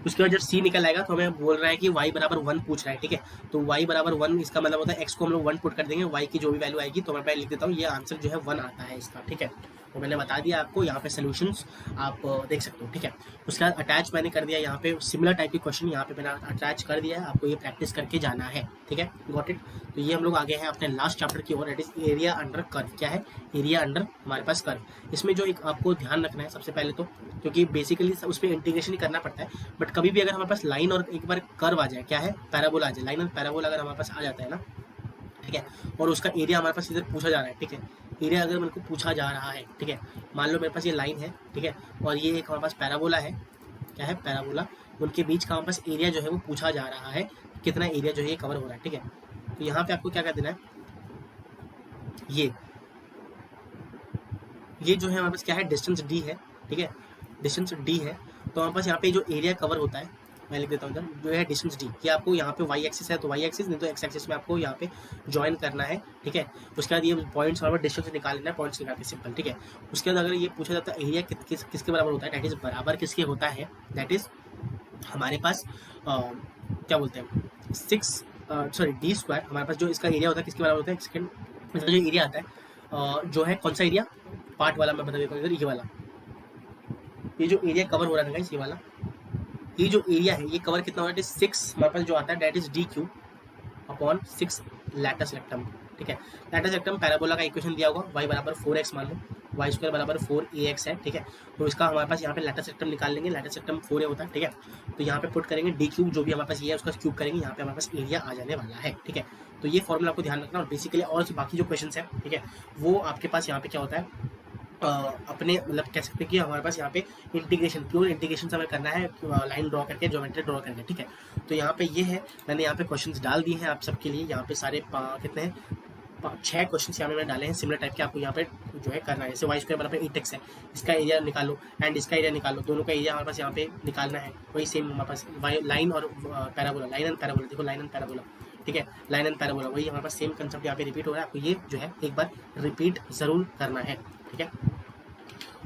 उसके बाद जब c निकल आएगा तो हमें बोल रहा है कि y बराबर 1 पूछ रहा है, ठीक है। तो y बराबर 1 इसका मतलब होता है x को हम लोग 1 पुट कर देंगे, y की जो भी वैल्यू आएगी, तो मैं लिख देता हूँ ये आंसर जो है 1 आता है इसका, ठीक है। तो मैंने बता दिया आपको, यहाँ पे सॉल्यूशंस आप देख सकते हो, ठीक है। उसके बाद अटैच मैंने कर दिया, यहाँ पे सिमिलर टाइप की क्वेश्चन यहाँ पे मैंने अटैच कर दिया है, आपको ये प्रैक्टिस करके जाना है, ठीक है। Got it. तो ये हम लोग आगे हैं अपने लास्ट चैप्टर की ओर, it is area under curve. क्या है, एरिया अंडर हमारे पास कर्व। इसमें जो एक आपको ध्यान रखना है सबसे पहले तो, क्योंकि बेसिकली उस पर इंटीग्रेशन ही करना पड़ता है, बट कभी भी अगर हमारे पास लाइन और एक बार कर्व आ जाए, क्या है पैराबोला आ जाए, लाइन और पैराबोला अगर हमारे पास आ जाता है ना, ठीक है, और उसका एरिया हमारे पास इधर पूछा जा रहा है, ठीक है। एरिया अगर मेरे को पूछा जा रहा है, ठीक है, मान लो मेरे पास ये लाइन है, ठीक है, और ये एक हमारे पास पैराबोला है, क्या है पैराबोला, उनके बीच का हमारे पास एरिया जो है वो पूछा जा रहा है, कितना एरिया जो है कवर हो रहा है, ठीक है। तो यहाँ पे आपको क्या कर देना है, ये जो है हमारे पास क्या है, डिस्टेंस d है, ठीक है, डिस्टेंस d है। तो हमारे पास यहाँ पे जो एरिया कवर होता है, मैं लिख देता हूँ इधर, जो है डिस्टेंस d, ये आपको यहाँ पे y एक्सिस है तो y एक्सिस, नहीं तो x एक्सिस में आपको यहाँ पे ज्वाइन करना है, ठीक है। उसके बाद ये पॉइंट्स और डिस्टेंस निकाल लेना है, पॉइंट्स निकाल के सिंपल, ठीक है। उसके बाद अगर ये पूछा जाता है एरिया किसके बराबर होता है, दैट इज बराबर किसके होता है, दैट इज हमारे पास क्या बोलते हैं 6 d² हमारे पास जो इसका एरिया होता है किसके बराबर होता है, एक सेकंड, इसका जो एरिया आता है जो है कौन सा एरिया, पार्ट वाला मैं बता देता हूँ इधर, ये वाला, ये जो एरिया कवर हो रहा है गाइस, ये वाला, ये जो एरिया है ये कवर कितना हो रहा है, 6 हमारे पास जो आता है that is d³ upon 6 latus rectum, ठीक है। लैटस रेक्टम पैराबोला का इक्वेशन दिया होगा, y बराबर 4x मान लो, y² बराबर 4ax है, ठीक है। तो इसका हमारे पास यहाँ पे लैटस रेक्टम निकाल लेंगे, लैटस रेक्टम 4a होता है, ठीक है। तो यहाँ पे पुट करेंगे d³ जो भी हमारे पास ये है उसका क्यूब करेंगे, यहाँ पे हमारे पास एरिया आ जाने वाला है, ठीक है। तो ये फॉर्मूला आपको ध्यान रखना, और बेसिकली और बाकी जो क्वेश्चन है, ठीक है, वो आपके पास यहाँ पे क्या होता है अपने मतलब कह सकते हैं कि हमारे पास यहाँ पे इंटीग्रेशन, प्योर इंटीग्रेशन हमें करना है, लाइन ड्रॉ करके, ज्योमेट्री ड्रॉ करके, ठीक है। तो यहाँ पे ये है, मैंने यहाँ पे क्वेश्चंस डाल दिए हैं आप सबके लिए, यहाँ पे सारे कितने हैं 6 क्वेश्चन यहाँ पे मैंने डाले हैं सिमिलर टाइप के, आपको यहाँ पे जो है करना है। जैसे y² बराबर 8x है, इसका एरिया निकालो एंड इसका एरिया निकालो, दोनों का एरिया हमारे पास यहाँ पे निकालना है। वही सेम हमारे पास लाइन और पैराबोला, लाइन एंड पैराबोला, देखो लाइन एंड पैराबोला, ठीक है, लाइन एंड पैराबोला, वही हमारे पास सेम कंसेप्ट यहाँ पे रिपीट हो रहा है, आपको ये जो है एक बार रिपीट जरूर करना है, ठीक है।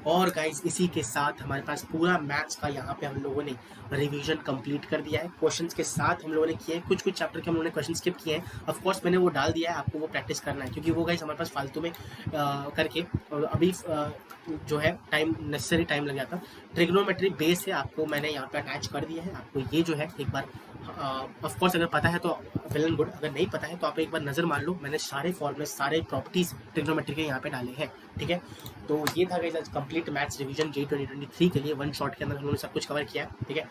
और गाइज इसी के साथ हमारे पास पूरा मैथ्स का यहाँ पे हम लोगों ने रिवीजन कंप्लीट कर दिया है, क्वेश्चंस के साथ हम लोगों ने किए हैं, कुछ चैप्टर के हम लोगों ने क्वेश्चन स्किप किए हैं, ऑफ कोर्स मैंने वो डाल दिया है, आपको वो प्रैक्टिस करना है, क्योंकि वो गाइज हमारे पास फालतू में करके और अभी जो है टाइम नेसेसरी टाइम लग जाता। ट्रिग्नोमेट्री बेस है, आपको मैंने यहाँ पे अटैच कर दिया है, आपको ये जो है एक बार ऑफ कोर्स अगर पता है तो वेल एंड गुड, अगर नहीं पता है तो आप एक बार नज़र मार लो, मैंने सारे फॉर्मूले सारे प्रॉपर्टीज ट्रिग्नोमेट्री के यहाँ पे डाले हैं, ठीक है। तो ये था गाइस आज कंप्लीट मैथ्स रिवीजन JEE 2023 के लिए, 1 शॉट के अंदर हम लोगों ने सब कुछ कवर किया है, ठीक है।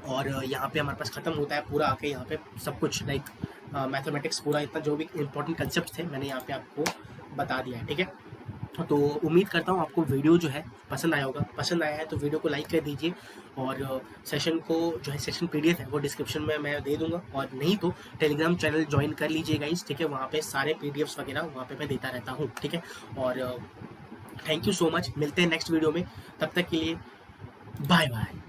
और यहाँ पे हमारे पास खत्म होता है पूरा आके यहाँ पे सब कुछ, लाइक मैथमेटिक्स पूरा इतना जो भी इंपॉर्टेंट कंसेप्ट थे मैंने यहाँ पे आपको बता दिया है, ठीक है। तो उम्मीद करता हूँ आपको वीडियो जो है पसंद आया होगा, पसंद आया है तो वीडियो को लाइक कर दीजिए, और सेशन को जो है सेशन PDF है वो डिस्क्रिप्शन में मैं दे दूंगा, और नहीं तो टेलीग्राम चैनल ज्वाइन कर लीजिए गाइस, ठीक है। वहाँ पे सारे PDFs वगैरह वहाँ पे मैं देता रहता हूँ, ठीक है। और थैंक यू सो मच, मिलते हैं नेक्स्ट वीडियो में, तब तक के लिए बाय बाय।